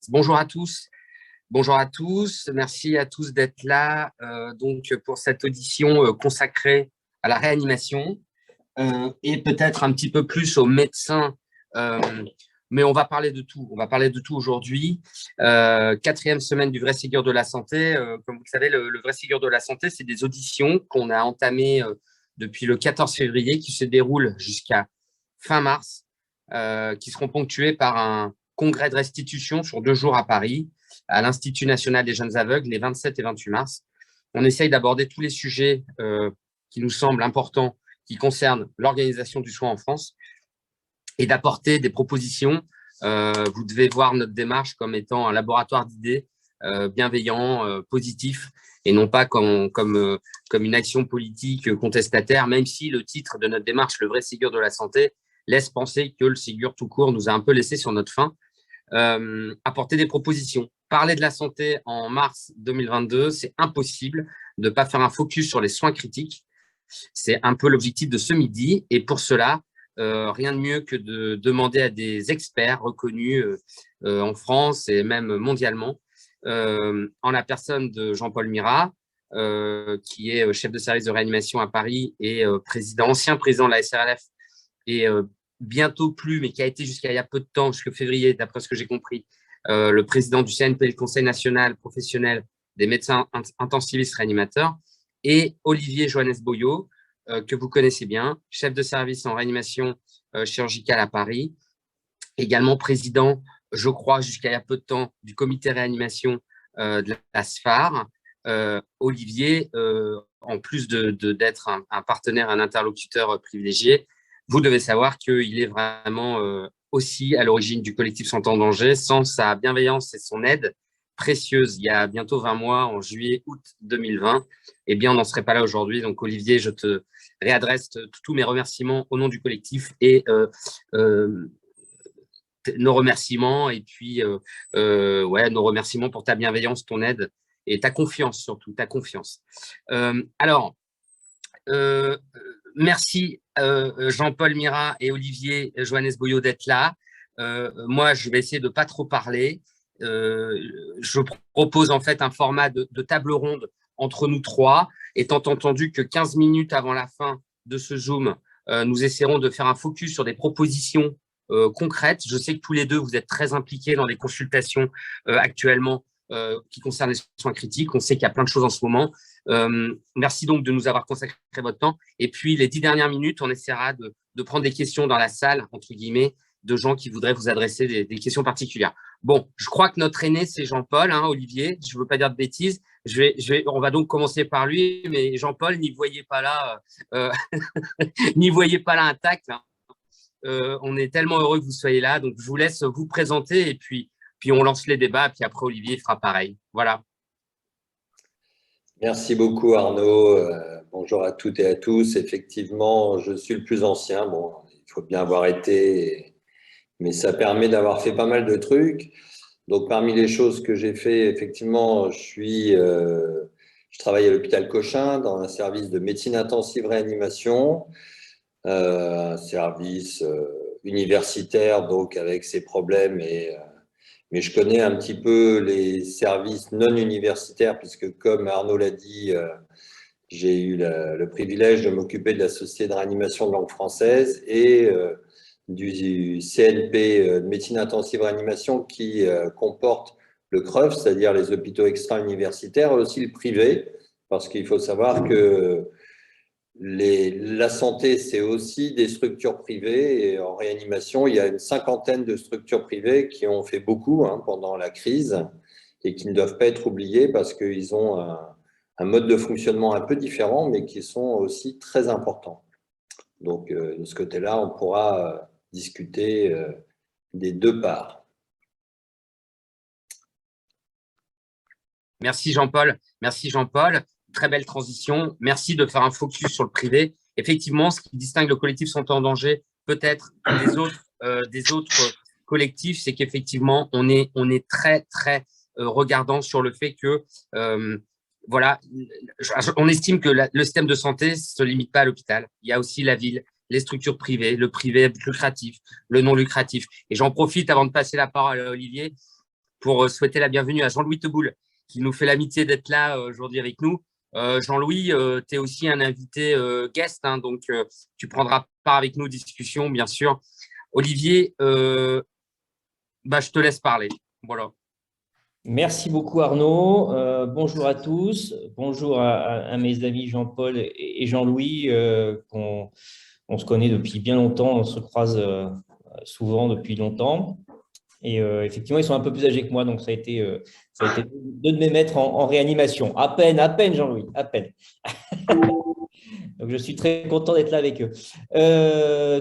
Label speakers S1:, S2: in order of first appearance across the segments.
S1: Bonjour à tous. Bonjour à tous. Merci à tous d'être là donc pour cette audition consacrée à la réanimation et peut-être un petit peu plus aux médecins. Mais on va parler de tout. On va parler de tout aujourd'hui. Quatrième semaine du vrai Ségur de la santé. Comme vous le savez, le vrai Ségur de la santé, c'est des auditions qu'on a entamées depuis le 14 février qui se déroulent jusqu'à fin mars, qui seront ponctuées par un congrès de restitution sur 2 jours à Paris, à l'Institut national des jeunes aveugles, les 27 et 28 mars. On essaye d'aborder tous les sujets qui nous semblent importants, qui concernent l'organisation du soin en France et d'apporter des propositions. Vous devez voir notre démarche comme étant un laboratoire d'idées bienveillant, positif, et non pas comme une action politique contestataire, même si le titre de notre démarche, le vrai Ségur de la santé, laisse penser que le Ségur tout court nous a un peu laissé sur notre faim. Apporter des propositions. Parler de la santé en mars 2022, c'est impossible de ne pas faire un focus sur les soins critiques. C'est un peu l'objectif de ce midi. Et pour cela, rien de mieux que de demander à des experts reconnus en France et même mondialement, en la personne de Jean-Paul Mirat, qui est chef de service de réanimation à Paris et ancien président de la SRLF et bientôt plus, mais qui a été jusqu'à il y a peu de temps, jusqu'au février, d'après ce que j'ai compris, le président du CNP, le Conseil national professionnel des médecins intensivistes réanimateurs, et Olivier Johannes Boyau, que vous connaissez bien, chef de service en réanimation chirurgicale à Paris, également président, je crois, jusqu'à il y a peu de temps, du comité réanimation de la SFAR. Olivier, en plus d'être un partenaire, un interlocuteur privilégié, vous devez savoir qu'il est vraiment aussi à l'origine du collectif Santé en danger. Sans sa bienveillance et son aide précieuse, il y a bientôt 20 mois, en juillet-août 2020, eh bien, on n'en serait pas là aujourd'hui. Donc, Olivier, je te réadresse tous mes remerciements au nom du collectif et nos remerciements, et puis nos remerciements pour ta bienveillance, ton aide et ta confiance, surtout ta confiance. Merci Jean-Paul Mirat et Olivier Johannes Boyau d'être là. Moi, je vais essayer de ne pas trop parler. Je propose en fait un format de table ronde entre nous trois, étant entendu que 15 minutes avant la fin de ce Zoom, nous essaierons de faire un focus sur des propositions concrètes. Je sais que tous les deux, vous êtes très impliqués dans les consultations actuellement qui concernent les soins critiques. On sait qu'il y a plein de choses en ce moment. Merci donc de nous avoir consacré votre temps. Et puis, les 10 dernières minutes, on essaiera de prendre des questions dans la salle, entre guillemets, de gens qui voudraient vous adresser des questions particulières. Bon, je crois que notre aîné, c'est Jean-Paul, hein, Olivier. Je ne veux pas dire de bêtises. On va donc commencer par lui, mais Jean-Paul, n'y voyez pas là, n'y voyez pas là un tact. Hein. On est tellement heureux que vous soyez là. Donc, je vous laisse vous présenter et puis on lance les débats. Puis après, Olivier fera pareil. Voilà.
S2: Merci beaucoup, Arnaud. Bonjour à toutes et à tous. Effectivement, je suis le plus ancien. Bon, il faut bien avoir été, mais ça permet d'avoir fait pas mal de trucs. Donc, parmi les choses que j'ai fait, effectivement, je travaille à l'hôpital Cochin dans un service de médecine intensive réanimation, un service universitaire, donc avec ses problèmes mais je connais un petit peu les services non universitaires, puisque comme Arnaud l'a dit, j'ai eu le privilège de m'occuper de la Société de réanimation de langue française et du CNP de médecine intensive réanimation qui comporte le CREF, c'est-à-dire les hôpitaux extra-universitaires, et aussi le privé, parce qu'il faut savoir que la santé, c'est aussi des structures privées, et en réanimation, il y a une 50aine de structures privées qui ont fait beaucoup pendant la crise et qui ne doivent pas être oubliées parce qu'ils ont un mode de fonctionnement un peu différent, mais qui sont aussi très importants. Donc, de ce côté-là, on pourra discuter des deux parts.
S1: Merci Jean-Paul. Merci Jean-Paul. Très belle transition. Merci de faire un focus sur le privé. Effectivement, ce qui distingue le collectif Santé en danger peut-être des autres collectifs, c'est qu'effectivement, on est très, très regardant sur le fait que, voilà, on estime que le système de santé ne se limite pas à l'hôpital. Il y a aussi la ville, les structures privées, le privé lucratif, le non lucratif. Et j'en profite avant de passer la parole à Olivier pour souhaiter la bienvenue à Jean-Louis Teboul, qui nous fait l'amitié d'être là aujourd'hui avec nous. Jean-Louis, tu es aussi un invité guest, hein, donc tu prendras part avec nous aux discussions, bien sûr. Olivier, je te laisse parler. Voilà.
S3: Merci beaucoup Arnaud. Bonjour à tous. Bonjour à mes amis Jean-Paul et Jean-Louis. On se connaît depuis bien longtemps, on se croise souvent depuis longtemps. Et effectivement, ils sont un peu plus âgés que moi, donc ça a été deux de mes maîtres en réanimation. À peine Jean-Louis, à peine. Donc, je suis très content d'être là avec eux.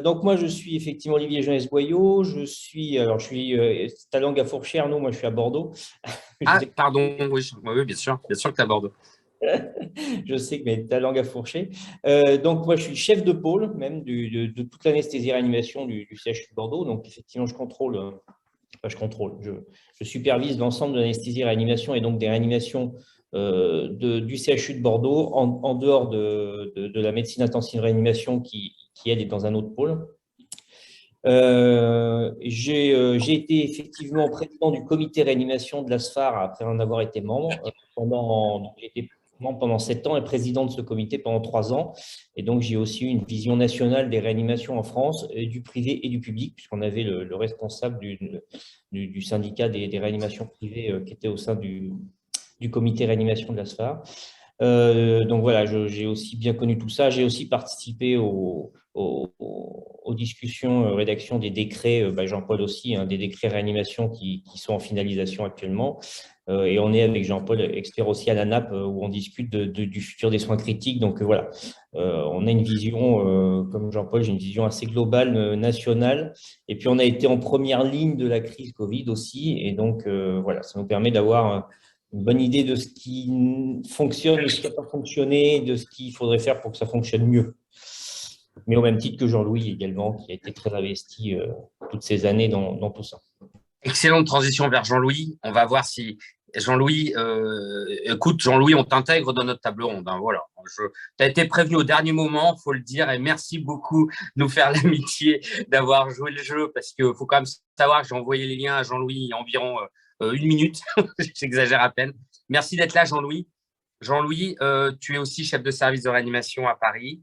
S3: Donc, moi, je suis effectivement Olivier Jeunesse-Boyau. Je suis ta langue à fourcher, Arnaud. Moi, je suis à Bordeaux.
S1: Ah, pardon, oui, bien sûr que tu es à Bordeaux.
S3: Je sais que mais ta langue à fourcher. Donc, moi, je suis chef de pôle, même de toute l'anesthésie-réanimation du CHU de Bordeaux. Donc, effectivement, je supervise l'ensemble de l'anesthésie-réanimation et donc des réanimations du CHU de Bordeaux en dehors de la médecine intensive réanimation qui elle est dans un autre pôle. J'ai été effectivement président du comité réanimation de l'ASFAR après en avoir été membre j'ai été membre pendant 7 ans et président de ce comité pendant 3 ans. Et donc, j'ai aussi eu une vision nationale des réanimations en France, du privé et du public, puisqu'on avait le responsable du syndicat des réanimations privées qui était au sein du comité réanimation de l'ASFAR. Donc voilà, j'ai aussi bien connu tout ça. J'ai aussi participé aux discussions, rédaction des décrets, Jean-Paul aussi, hein, des décrets réanimation qui sont en finalisation actuellement. Et on est avec Jean-Paul, expert aussi à la NAP, où on discute du futur des soins critiques. Donc voilà, on a une vision, comme Jean-Paul, j'ai une vision assez globale, nationale. Et puis on a été en première ligne de la crise Covid aussi. Et donc voilà, ça nous permet d'avoir une bonne idée de ce qui fonctionne, de ce qui n'a pas fonctionné, de ce qu'il faudrait faire pour que ça fonctionne mieux. Mais au même titre que Jean-Louis également, qui a été très investi toutes ces années dans tout ça.
S1: Excellente transition vers Jean-Louis. On va voir si Jean-Louis, écoute, Jean-Louis, on t'intègre dans notre table ronde. Hein, voilà. Tu as été prévenu au dernier moment, il faut le dire, et merci beaucoup de nous faire l'amitié d'avoir joué le jeu, parce qu'il faut quand même savoir que j'ai envoyé les liens à Jean-Louis il y a environ 1 minute. J'exagère à peine. Merci d'être là, Jean-Louis. Jean-Louis, tu es aussi chef de service de réanimation à Paris.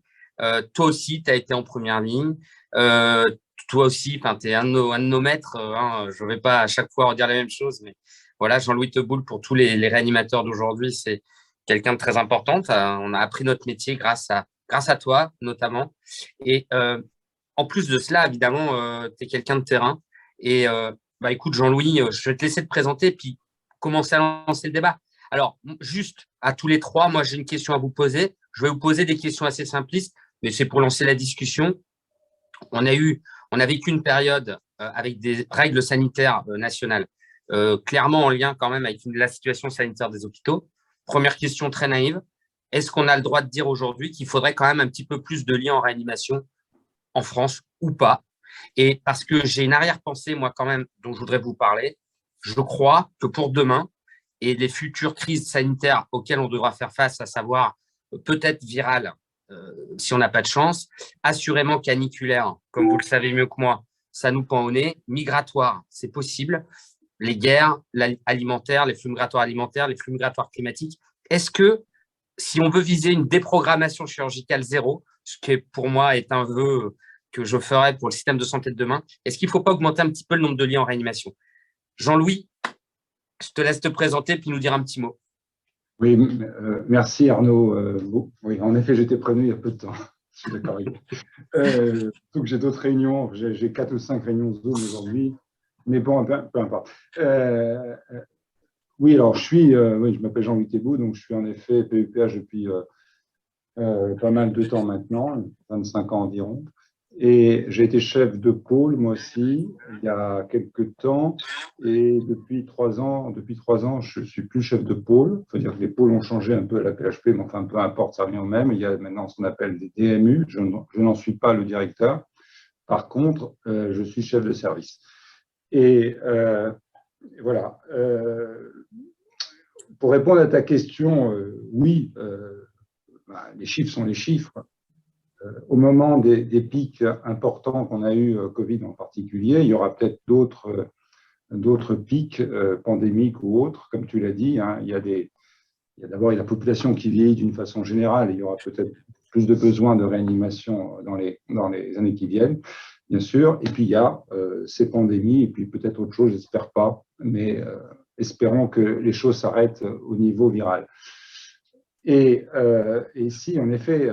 S1: Toi aussi, tu as été en première ligne. Toi aussi, tu es un de nos maîtres. Hein, je ne vais pas à chaque fois redire la même chose, mais voilà, Jean-Louis Teboul, pour tous les réanimateurs d'aujourd'hui, c'est quelqu'un de très important. On a appris notre métier grâce à toi, notamment. Et en plus de cela, évidemment, tu es quelqu'un de terrain. Et écoute, Jean-Louis, je vais te laisser te présenter puis commencer à lancer le débat. Alors, juste à tous les trois, moi, j'ai une question à vous poser. Je vais vous poser des questions assez simplistes, mais c'est pour lancer la discussion. On a vécu une période avec des règles sanitaires nationales, clairement en lien quand même avec la situation sanitaire des hôpitaux. Première question très naïve. Est-ce qu'on a le droit de dire aujourd'hui qu'il faudrait quand même un petit peu plus de liens en réanimation en France ou pas? Et parce que j'ai une arrière-pensée, moi, quand même, dont je voudrais vous parler. Je crois que pour demain et les futures crises sanitaires auxquelles on devra faire face, à savoir peut-être virales, si on n'a pas de chance, assurément caniculaire, comme vous le savez mieux que moi, ça nous pend au nez, migratoire, c'est possible, les guerres alimentaires, les flux migratoires alimentaires, les flux migratoires climatiques. Est-ce que, si on veut viser une déprogrammation chirurgicale zéro, ce qui pour moi est un vœu que je ferai pour le système de santé de demain, est-ce qu'il ne faut pas augmenter un petit peu le nombre de lits en réanimation? Jean-Louis, je te laisse te présenter puis nous dire un petit mot.
S4: Oui, merci Arnaud. Oui, en effet, j'étais prévenu il y a peu de temps. Je suis d'accord avec vous. Surtout que j'ai d'autres réunions. J'ai 4 ou 5 réunions Zoom aujourd'hui. Mais bon, peu importe. Oui, alors je m'appelle Jean-Louis Teboul, donc je suis en effet PUPH depuis pas mal de temps maintenant, 25 ans environ. Et j'ai été chef de pôle, moi aussi, il y a quelques temps. Et depuis 3 ans, je ne suis plus chef de pôle. Il faut dire que les pôles ont changé un peu à la PHP, mais enfin, peu importe, ça revient au même. Il y a maintenant ce qu'on appelle des DMU. Je n'en suis pas le directeur. Par contre, je suis chef de service. Et voilà. Pour répondre à ta question, oui, les chiffres sont les chiffres. Au moment des pics importants qu'on a eu, Covid en particulier, il y aura peut-être d'autres d'autres pics pandémiques ou autres, comme tu l'as dit. Hein, il y a d'abord la population qui vieillit d'une façon générale. Il y aura peut-être plus de besoins de réanimation dans les années qui viennent, bien sûr. Et puis, il y a ces pandémies, et puis peut-être autre chose, j'espère pas, mais espérons que les choses s'arrêtent au niveau viral. Et si, en effet,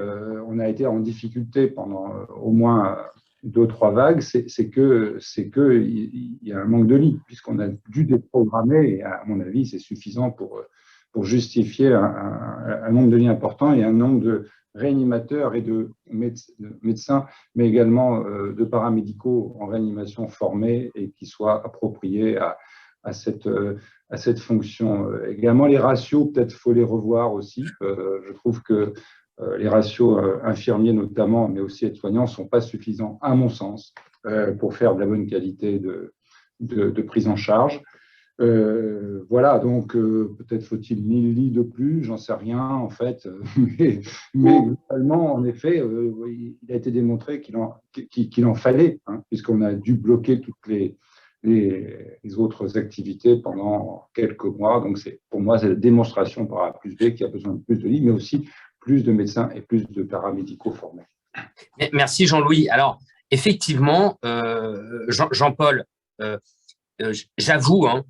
S4: on a été en difficulté pendant au moins 2 ou 3 vagues, c'est que il y a un manque de lits, puisqu'on a dû déprogrammer, et à mon avis, c'est suffisant pour justifier un nombre de lits important et un nombre de réanimateurs et de médecins, mais également de paramédicaux en réanimation formés et qui soient appropriés à cette fonction. Également, les ratios, peut-être faut les revoir aussi. Je trouve que les ratios infirmiers notamment, mais aussi aides-soignants, ne sont pas suffisants, à mon sens, pour faire de la bonne qualité de prise en charge. Voilà, donc peut-être faut-il 1000 lits de plus, j'en sais rien en fait, mais globalement, en effet, il a été démontré qu'il en fallait, hein, puisqu'on a dû bloquer toutes les autres activités pendant quelques mois. Donc, pour moi, c'est la démonstration par A plus B qu'il y a besoin de plus de lits, mais aussi plus de médecins et plus de paramédicaux formés.
S1: Merci Jean-Louis. Alors, effectivement, Jean-Paul, j'avoue, hein,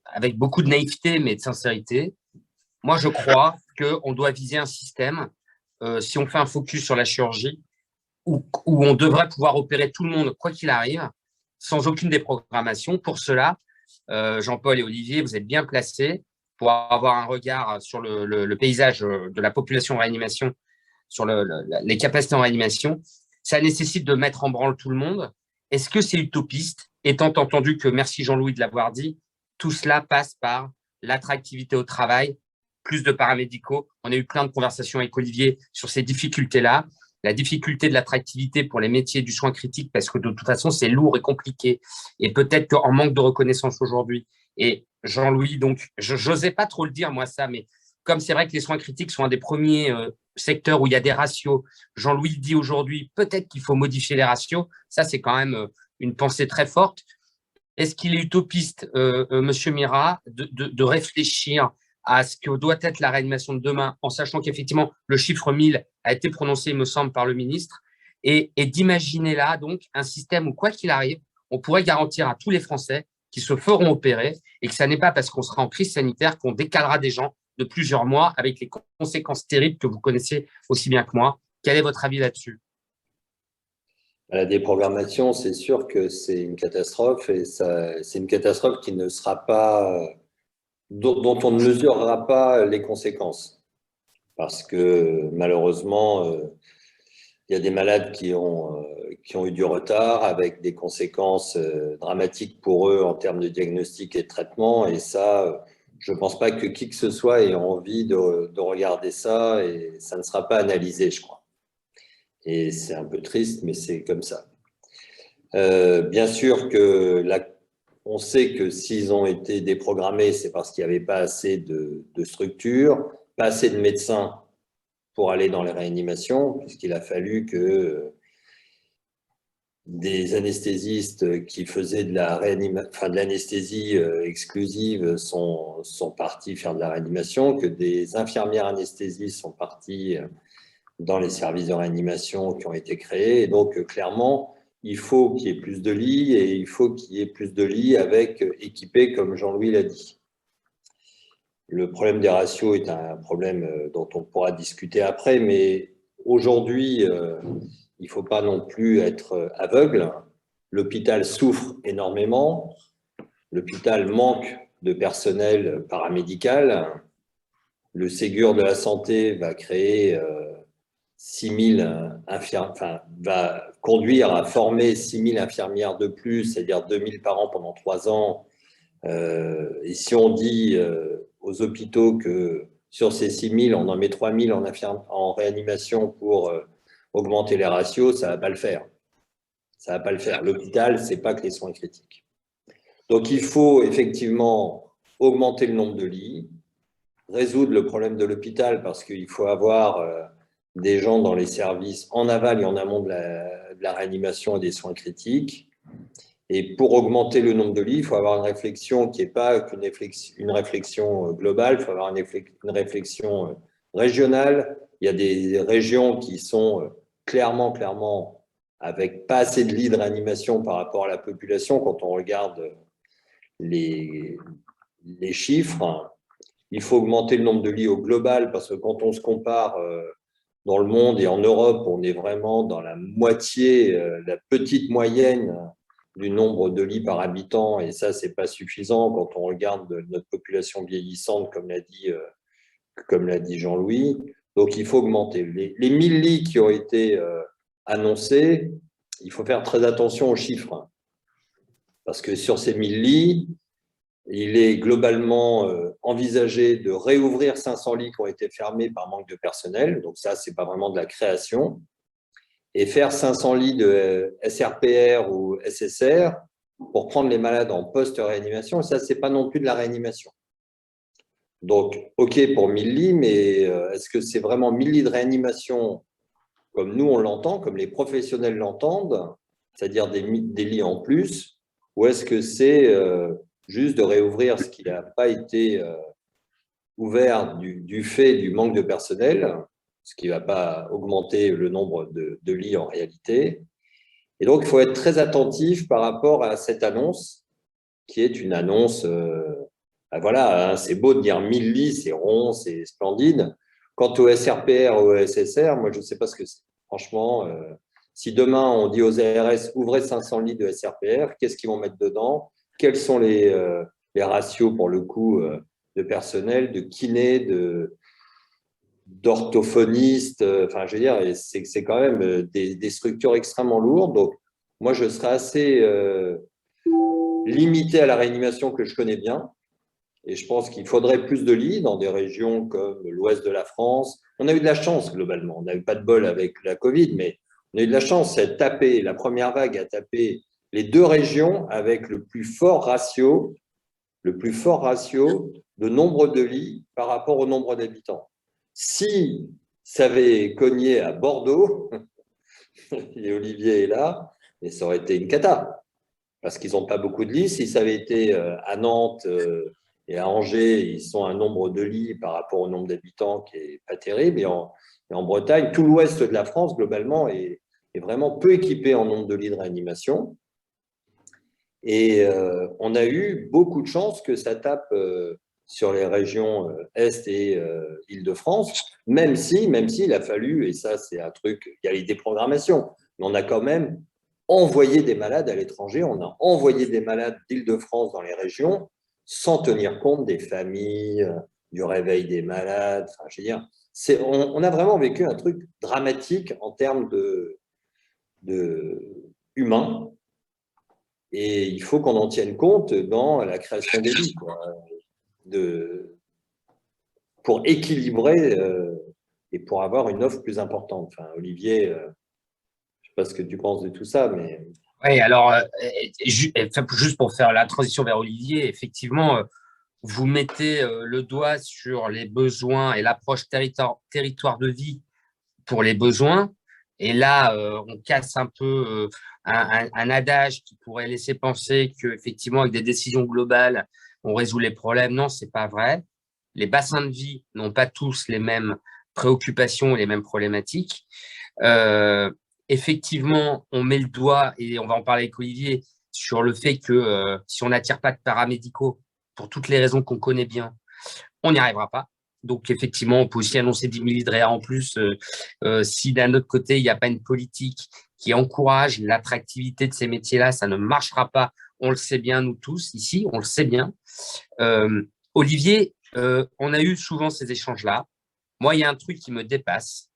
S1: avec beaucoup de naïveté mais de sincérité, moi je crois qu'on doit viser un système, si on fait un focus sur la chirurgie, où on devrait pouvoir opérer tout le monde, quoi qu'il arrive, sans aucune déprogrammation. Pour cela, Jean-Paul et Olivier, vous êtes bien placés pour avoir un regard sur le paysage de la population en réanimation, sur les capacités en réanimation. Ça nécessite de mettre en branle tout le monde. Est-ce que c'est utopiste, étant entendu que, merci Jean-Louis de l'avoir dit, tout cela passe par l'attractivité au travail, plus de paramédicaux. On a eu plein de conversations avec Olivier sur ces difficultés-là. La difficulté de l'attractivité pour les métiers du soin critique, parce que de toute façon, c'est lourd et compliqué. Et peut-être qu'en manque de reconnaissance aujourd'hui. Et Jean-Louis, donc, je n'osais pas trop le dire, moi, ça, mais comme c'est vrai que les soins critiques sont un des premiers secteurs où il y a des ratios, Jean-Louis dit aujourd'hui, peut-être qu'il faut modifier les ratios. Ça, c'est quand même une pensée très forte. Est-ce qu'il est utopiste, Monsieur Mira, de réfléchir à ce que doit être la réanimation de demain, en sachant qu'effectivement, le chiffre 1000 a été prononcé, il me semble, par le ministre, et d'imaginer là, donc, un système où, quoi qu'il arrive, on pourrait garantir à tous les Français qui se feront opérer et que ça n'est pas parce qu'on sera en crise sanitaire qu'on décalera des gens de plusieurs mois avec les conséquences terribles que vous connaissez aussi bien que moi. Quel est votre avis là-dessus?
S2: La déprogrammation, c'est sûr que c'est une catastrophe et c'est une catastrophe qui ne sera pas, dont on ne mesurera pas les conséquences. Parce que malheureusement, il y a des malades qui ont eu du retard avec des conséquences dramatiques pour eux en termes de diagnostic et de traitement. Et ça, je ne pense pas que qui que ce soit ait envie de regarder ça et ça ne sera pas analysé, je crois. Et c'est un peu triste, mais c'est comme ça. Bien sûr que on sait que s'ils ont été déprogrammés, c'est parce qu'il n'y avait pas assez de structures, pas assez de médecins pour aller dans les réanimations, puisqu'il a fallu que des anesthésistes qui faisaient de l'anesthésie exclusive sont partis faire de la réanimation, que des infirmières anesthésistes sont partis dans les services de réanimation qui ont été créés. Et donc, clairement, il faut qu'il y ait plus de lits et il faut qu'il y ait plus de lits équipés, comme Jean-Louis l'a dit. Le problème des ratios est un problème dont on pourra discuter après, mais aujourd'hui, il ne faut pas non plus être aveugle. L'hôpital souffre énormément. L'hôpital manque de personnel paramédical. Le Ségur de la santé va créer va conduire à former 6000 infirmières de plus, c'est-à-dire 2000 par an pendant 3 ans. Et si on dit aux hôpitaux que sur ces 6000, on en met 3000 en réanimation pour augmenter les ratios, ça ne va pas le faire. Ça ne va pas le faire. L'hôpital, ce n'est pas que les soins critiques. Donc, il faut effectivement augmenter le nombre de lits, résoudre le problème de l'hôpital parce qu'il faut avoir des gens dans les services en aval et en amont de la réanimation et des soins critiques. Et pour augmenter le nombre de lits, il faut avoir une réflexion qui n'est pas une réflexion globale, il faut avoir une réflexion régionale. Il y a des régions qui sont clairement, avec pas assez de lits de réanimation par rapport à la population. Quand on regarde les chiffres, il faut augmenter le nombre de lits au global parce que quand on se compare dans le monde et en Europe, on est vraiment dans la moitié, la petite moyenne du nombre de lits par habitant, et ça, c'est pas suffisant quand on regarde notre population vieillissante, comme l'a dit Jean-Louis. Donc, il faut augmenter. Les 1000 lits qui ont été annoncés, il faut faire très attention aux chiffres, parce que sur ces 1000 lits, il est globalement envisagé de réouvrir 500 lits qui ont été fermés par manque de personnel. Donc ça, ce n'est pas vraiment de la création. Et faire 500 lits de SRPR ou SSR pour prendre les malades en post-réanimation, ça, ce n'est pas non plus de la réanimation. Donc, OK pour 1000 lits, mais est-ce que c'est vraiment 1000 lits de réanimation comme nous, on l'entend, comme les professionnels l'entendent, c'est-à-dire des lits en plus, ou est-ce que c'est juste de réouvrir ce qui n'a pas été ouvert du fait du manque de personnel, ce qui ne va pas augmenter le nombre de lits en réalité. Et donc, il faut être très attentif par rapport à cette annonce, qui est une annonce, voilà, hein, c'est beau de dire 1000 lits, c'est rond, c'est splendide. Quant au SRPR ou au SSR, moi, je ne sais pas ce que c'est. Franchement, si demain, on dit aux ARS, ouvrez 500 lits de SRPR, qu'est-ce qu'ils vont mettre dedans? Quels sont les ratios, pour le coup, de personnel, de kinés, d'orthophonistes? Enfin, je veux dire, c'est quand même des structures extrêmement lourdes. Donc, moi, je serais assez limité à la réanimation que je connais bien. Et je pense qu'il faudrait plus de lits dans des régions comme l'ouest de la France. On a eu de la chance, globalement. On n'a eu pas de bol avec la Covid, mais on a eu de la chance. La première vague a tapé les deux régions avec le plus fort ratio de nombre de lits par rapport au nombre d'habitants. Si ça avait cogné à Bordeaux, et Olivier est là, et ça aurait été une cata, parce qu'ils n'ont pas beaucoup de lits. Si ça avait été à Nantes et à Angers, ils sont à un nombre de lits par rapport au nombre d'habitants qui n'est pas terrible. Et en Bretagne, tout l'ouest de la France, globalement, est vraiment peu équipé en nombre de lits de réanimation. Et on a eu beaucoup de chance que ça tape sur les régions Est et Île-de-France, même si il a fallu, et ça c'est un truc, il y a les déprogrammations, mais on a quand même envoyé des malades à l'étranger, on a envoyé des malades d'Île-de-France dans les régions sans tenir compte des familles, du réveil des malades. Enfin, je veux dire, on a vraiment vécu un truc dramatique en termes de humain. Et il faut qu'on en tienne compte dans la création des lits, pour équilibrer et pour avoir une offre plus importante. Enfin, Olivier, je ne sais pas ce que tu penses de tout ça, mais…
S1: Oui, alors, juste pour faire la transition vers Olivier, effectivement, vous mettez le doigt sur les besoins et l'approche territoire de vie pour les besoins. Et là, on casse un peu un adage qui pourrait laisser penser qu'effectivement, avec des décisions globales, on résout les problèmes. Non, ce n'est pas vrai. Les bassins de vie n'ont pas tous les mêmes préoccupations et les mêmes problématiques. Effectivement, on met le doigt, et on va en parler avec Olivier, sur le fait que si on n'attire pas de paramédicaux, pour toutes les raisons qu'on connaît bien, on n'y arrivera pas. Donc, effectivement, on peut aussi annoncer 10 000 lits de réa en plus si d'un autre côté, il n'y a pas une politique qui encourage l'attractivité de ces métiers-là, ça ne marchera pas. On le sait bien, nous tous, ici, on le sait bien. Olivier, on a eu souvent ces échanges-là. Moi, il y a un truc qui me dépasse.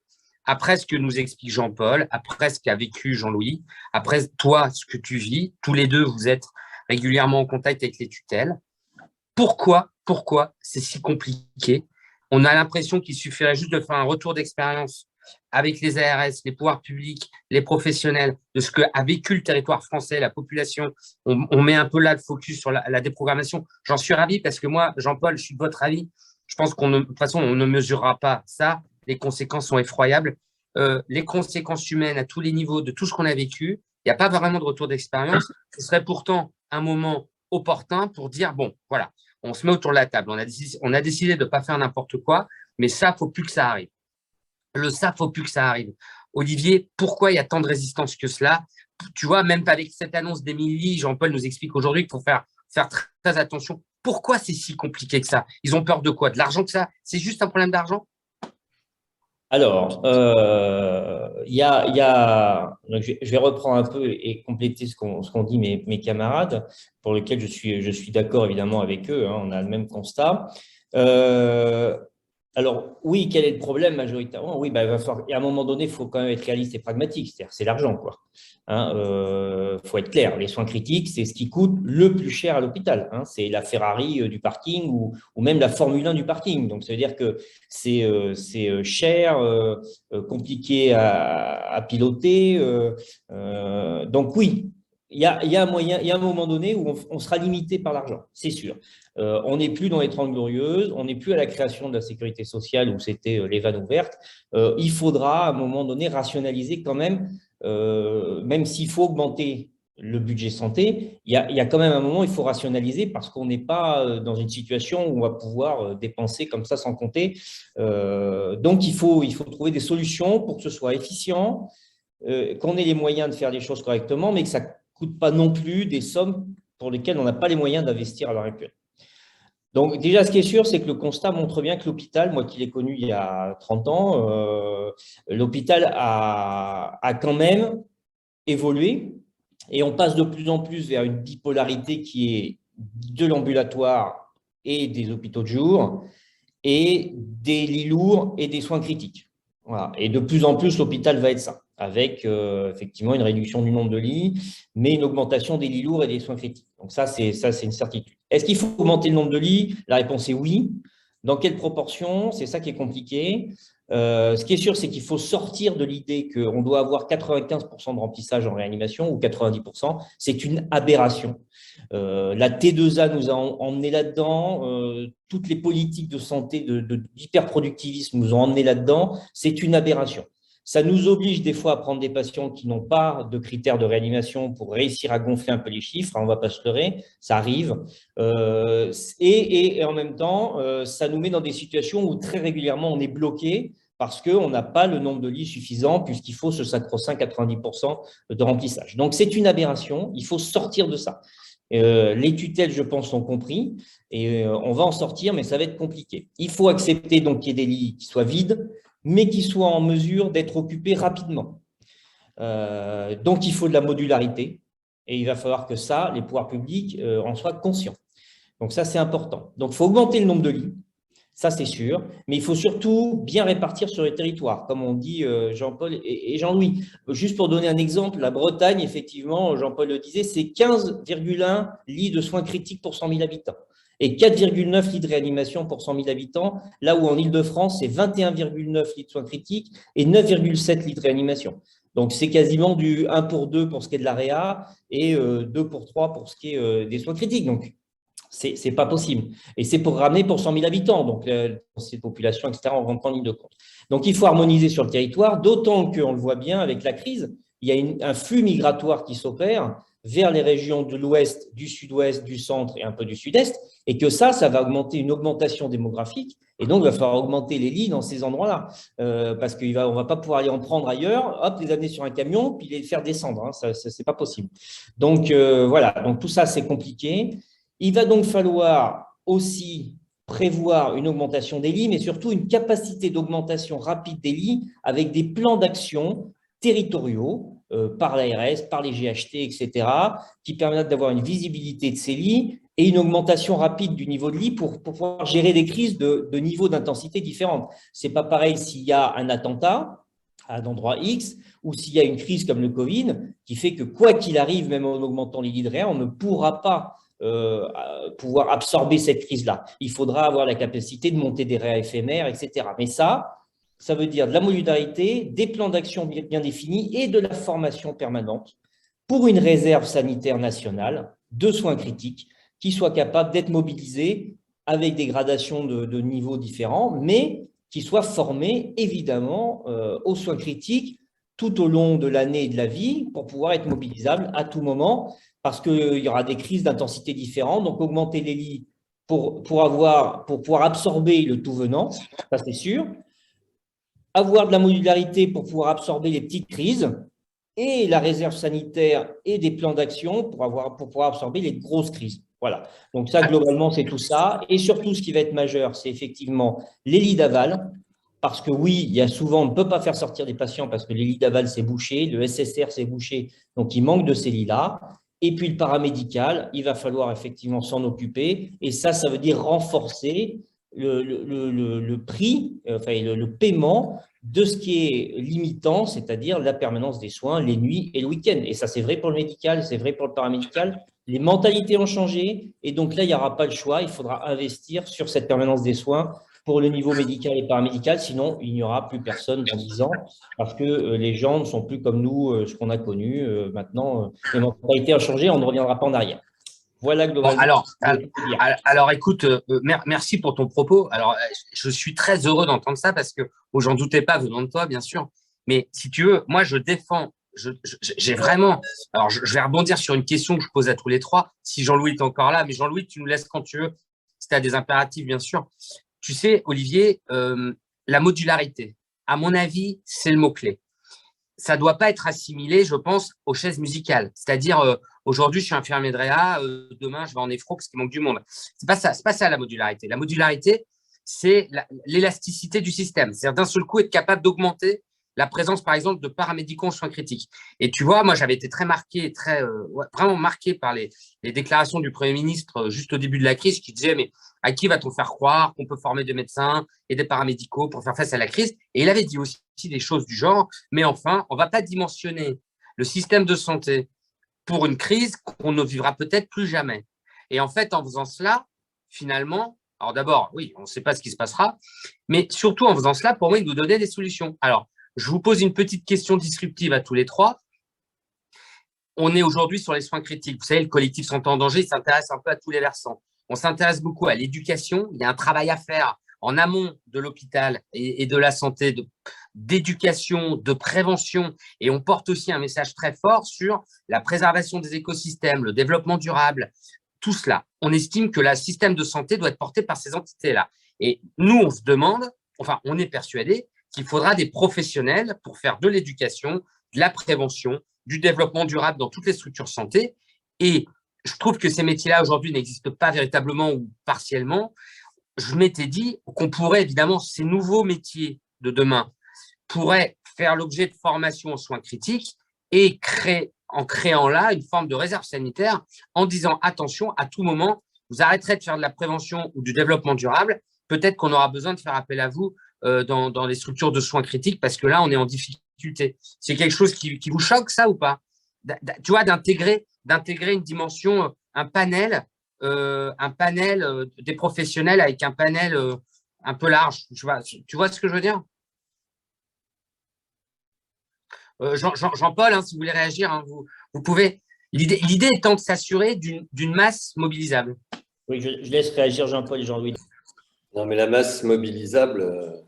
S1: Après ce que nous explique Jean-Paul, après ce qu'a vécu Jean-Louis, après toi, ce que tu vis, tous les deux, vous êtes régulièrement en contact avec les tutelles. Pourquoi c'est si compliqué? On a l'impression qu'il suffirait juste de faire un retour d'expérience avec les ARS, les pouvoirs publics, les professionnels, de ce qu'a vécu le territoire français, la population. On met un peu là le focus sur la déprogrammation. J'en suis ravi parce que moi, Jean-Paul, je suis de votre avis. Je pense de toute façon, on ne mesurera pas ça. Les conséquences sont effroyables. Les conséquences humaines à tous les niveaux de tout ce qu'on a vécu. il n'y a pas vraiment de retour d'expérience. Ce serait pourtant un moment opportun pour dire, bon, voilà, on se met autour de la table. On a décidé de ne pas faire n'importe quoi, mais ça, il ne faut plus que ça arrive. Ça, il ne faut plus que ça arrive. Olivier, pourquoi il y a tant de résistance que cela? Tu vois, même avec cette annonce d'Émilie, Jean-Paul nous explique aujourd'hui qu'il faut faire très attention. Pourquoi c'est si compliqué que ça? Ils ont peur de quoi? De l'argent que ça? C'est juste un problème d'argent?
S3: Alors, donc je vais reprendre un peu et compléter ce qu'ont dit mes camarades, pour lesquels je suis d'accord évidemment avec eux, hein, on a le même constat. Alors, oui, quel est le problème majoritairement? Oui, bah, il va falloir, et à un moment donné, il faut quand même être réaliste et pragmatique, c'est-à-dire c'est l'argent, quoi. Hein, faut être clair, les soins critiques, c'est ce qui coûte le plus cher à l'hôpital. Hein, c'est la Ferrari du parking ou même la Formule 1 du parking. Donc, ça veut dire que c'est cher, compliqué à piloter. Donc, oui, il y a un moyen, il y a un moment donné où on sera limité par l'argent, c'est sûr. On n'est plus dans les 30 glorieuses, on n'est plus à la création de la sécurité sociale où c'était les vannes ouvertes. Il faudra à un moment donné rationaliser quand même s'il faut augmenter le budget santé, il y a quand même un moment où il faut rationaliser parce qu'on n'est pas dans une situation où on va pouvoir dépenser comme ça sans compter. Donc, il faut trouver des solutions pour que ce soit efficient, qu'on ait les moyens de faire les choses correctement, mais que ça ne coûte pas non plus des sommes pour lesquelles on n'a pas les moyens d'investir à l'heure actuelle. Donc, déjà, ce qui est sûr, c'est que le constat montre bien que l'hôpital, moi qui l'ai connu il y a 30 ans, l'hôpital a quand même évolué et on passe de plus en plus vers une bipolarité qui est de l'ambulatoire et des hôpitaux de jour et des lits lourds et des soins critiques. Voilà. Et de plus en plus, l'hôpital va être ça, avec effectivement une réduction du nombre de lits, mais une augmentation des lits lourds et des soins critiques. Donc ça, c'est une certitude. Est-ce qu'il faut augmenter le nombre de lits? La réponse est oui. Dans quelle proportion? C'est ça qui est compliqué. Ce qui est sûr, c'est qu'il faut sortir de l'idée qu'on doit avoir 95% de remplissage en réanimation ou 90%. C'est une aberration. La T2A nous a emmenés là-dedans. Toutes les politiques de santé, d'hyperproductivisme nous ont emmenés là-dedans. C'est une aberration. Ça nous oblige des fois à prendre des patients qui n'ont pas de critères de réanimation pour réussir à gonfler un peu les chiffres. On ne va pas se leurrer, ça arrive. Et en même temps, ça nous met dans des situations où très régulièrement on est bloqué parce qu'on n'a pas le nombre de lits suffisant puisqu'il faut ce sacro-saint 90% de remplissage. Donc, c'est une aberration. Il faut sortir de ça. Les tutelles, je pense, sont compris et on va en sortir, mais ça va être compliqué. Il faut accepter donc qu'il y ait des lits qui soient vides, mais qui soient en mesure d'être occupés rapidement. Donc, il faut de la modularité et il va falloir que ça, les pouvoirs publics en soient conscients. Donc, ça, c'est important. Donc, il faut augmenter le nombre de lits, ça, c'est sûr, mais il faut surtout bien répartir sur les territoires, comme on dit Jean-Paul et Jean-Louis. Juste pour donner un exemple, la Bretagne, effectivement, Jean-Paul le disait, c'est 15,1 lits de soins critiques pour 100 000 habitants et 4,9 lits de réanimation pour 100 000 habitants, là où en Île-de-France, c'est 21,9 lits de soins critiques et 9,7 lits de réanimation. Donc, c'est quasiment du 1 pour 2 pour ce qui est de la réa et 2 pour 3 pour ce qui est des soins critiques. Donc, c'est pas possible. Et c'est pour ramener pour 100 000 habitants. Donc, dans ces populations, etc., on rentre en ligne de compte. Donc, il faut harmoniser sur le territoire, d'autant qu'on le voit bien avec la crise, il y a un flux migratoire qui s'opère vers les régions de l'ouest, du sud-ouest, du centre et un peu du sud-est, et que ça va augmenter une augmentation démographique, et donc il va falloir augmenter les lits dans ces endroits-là, parce qu'on ne va pas pouvoir aller en prendre ailleurs, hop, les amener sur un camion, puis les faire descendre, hein, ça c'est pas possible. Donc voilà, donc tout ça c'est compliqué. Il va donc falloir aussi prévoir une augmentation des lits, mais surtout une capacité d'augmentation rapide des lits avec des plans d'action territoriaux, par l'ARS, par les GHT, etc., qui permettent d'avoir une visibilité de ces lits et une augmentation rapide du niveau de lit pour pouvoir gérer des crises de niveau d'intensité différentes. Ce n'est pas pareil s'il y a un attentat à un endroit X ou s'il y a une crise comme le Covid qui fait que quoi qu'il arrive, même en augmentant les lits de réa, on ne pourra pas pouvoir absorber cette crise-là. Il faudra avoir la capacité de monter des réa éphémères, etc. Mais ça veut dire de la modularité, des plans d'action bien définis et de la formation permanente pour une réserve sanitaire nationale de soins critiques qui soit capable d'être mobilisée avec des gradations de niveaux différents, mais qui soit formée évidemment aux soins critiques tout au long de l'année et de la vie pour pouvoir être mobilisables à tout moment parce qu'il y aura des crises d'intensité différentes. Donc, augmenter les lits pour pouvoir absorber le tout venant, ça c'est sûr. Avoir de la modularité pour pouvoir absorber les petites crises et la réserve sanitaire et des plans d'action pour pouvoir absorber les grosses crises. Voilà. Donc ça, globalement, c'est tout ça. Et surtout, ce qui va être majeur, c'est effectivement les lits d'aval. Parce que oui, il y a souvent, on ne peut pas faire sortir des patients parce que les lits d'aval, c'est bouché, le SSR, c'est bouché. Donc, il manque de ces lits-là. Et puis, le paramédical, il va falloir effectivement s'en occuper. Et ça veut dire renforcer le prix, enfin, le paiement de ce qui est limitant, c'est-à-dire la permanence des soins les nuits et le week-end. Et ça, c'est vrai pour le médical, c'est vrai pour le paramédical. Les mentalités ont changé et donc là, il n'y aura pas le choix. Il faudra investir sur cette permanence des soins pour le niveau médical et paramédical. Sinon, il n'y aura plus personne dans 10 ans parce que les gens ne sont plus comme nous, ce qu'on a connu. Maintenant, les mentalités ont changé, on ne reviendra pas en arrière. Voilà globalement.
S1: Bon, alors, écoute, merci pour ton propos. Alors, je suis très heureux d'entendre ça parce que, j'en doutais pas venant de toi, bien sûr. Mais si tu veux, moi, je défends, j'ai vraiment. Alors, je vais rebondir sur une question que je pose à tous les trois. Si Jean-Louis est encore là, mais Jean-Louis, tu nous laisses quand tu veux. Si tu as des impératifs, bien sûr. Tu sais, Olivier, la modularité, à mon avis, c'est le mot-clé. Ça ne doit pas être assimilé, je pense, aux chaises musicales. C'est-à-dire, aujourd'hui, je suis infirmier de réa, demain, je vais en néphro parce qu'il manque du monde. C'est pas ça la modularité. La modularité, c'est l'élasticité du système. C'est-à-dire d'un seul coup être capable d'augmenter la présence, par exemple, de paramédicaux en soins critiques. Et tu vois, moi, j'avais été très marqué, vraiment marqué par les déclarations du Premier ministre juste au début de la crise qui disait, mais à qui va-t-on faire croire qu'on peut former des médecins et des paramédicaux pour faire face à la crise? Et il avait dit aussi des choses du genre, mais enfin, on ne va pas dimensionner le système de santé pour une crise qu'on ne vivra peut-être plus jamais. Et en fait, en faisant cela, finalement, alors d'abord, oui, on ne sait pas ce qui se passera, mais surtout en faisant cela, pour moi, il nous donnait des solutions. Alors, je vous pose une petite question disruptive à tous les trois. On est aujourd'hui sur les soins critiques. Vous savez, le collectif Santé en danger, il s'intéresse un peu à tous les versants. On s'intéresse beaucoup à l'éducation. Il y a un travail à faire en amont de l'hôpital et de la santé, d'éducation, de prévention. Et on porte aussi un message très fort sur la préservation des écosystèmes, le développement durable, tout cela. On estime que le système de santé doit être porté par ces entités-là. Et nous, on se demande, enfin, on est persuadé qu'il faudra des professionnels pour faire de l'éducation, de la prévention, du développement durable dans toutes les structures santé. Et je trouve que ces métiers-là, aujourd'hui, n'existent pas véritablement ou partiellement. Je m'étais dit qu'on pourrait, évidemment, ces nouveaux métiers de demain pourraient faire l'objet de formations aux soins critiques et en créant là une forme de réserve sanitaire en disant, attention, à tout moment, vous arrêterez de faire de la prévention ou du développement durable. Peut-être qu'on aura besoin de faire appel à vous dans les structures de soins critiques parce que là, on est en difficulté. C'est quelque chose qui vous choque, ça, ou pas? Tu vois, d'intégrer une dimension, un panel des professionnels avec un panel un peu large. Tu vois ce que je veux dire? Jean-Paul, hein, si vous voulez réagir, hein, vous pouvez. L'idée étant de s'assurer d'une masse mobilisable.
S3: Oui, je laisse réagir Jean-Paul et Jean-Louis.
S2: Non, mais la masse mobilisable,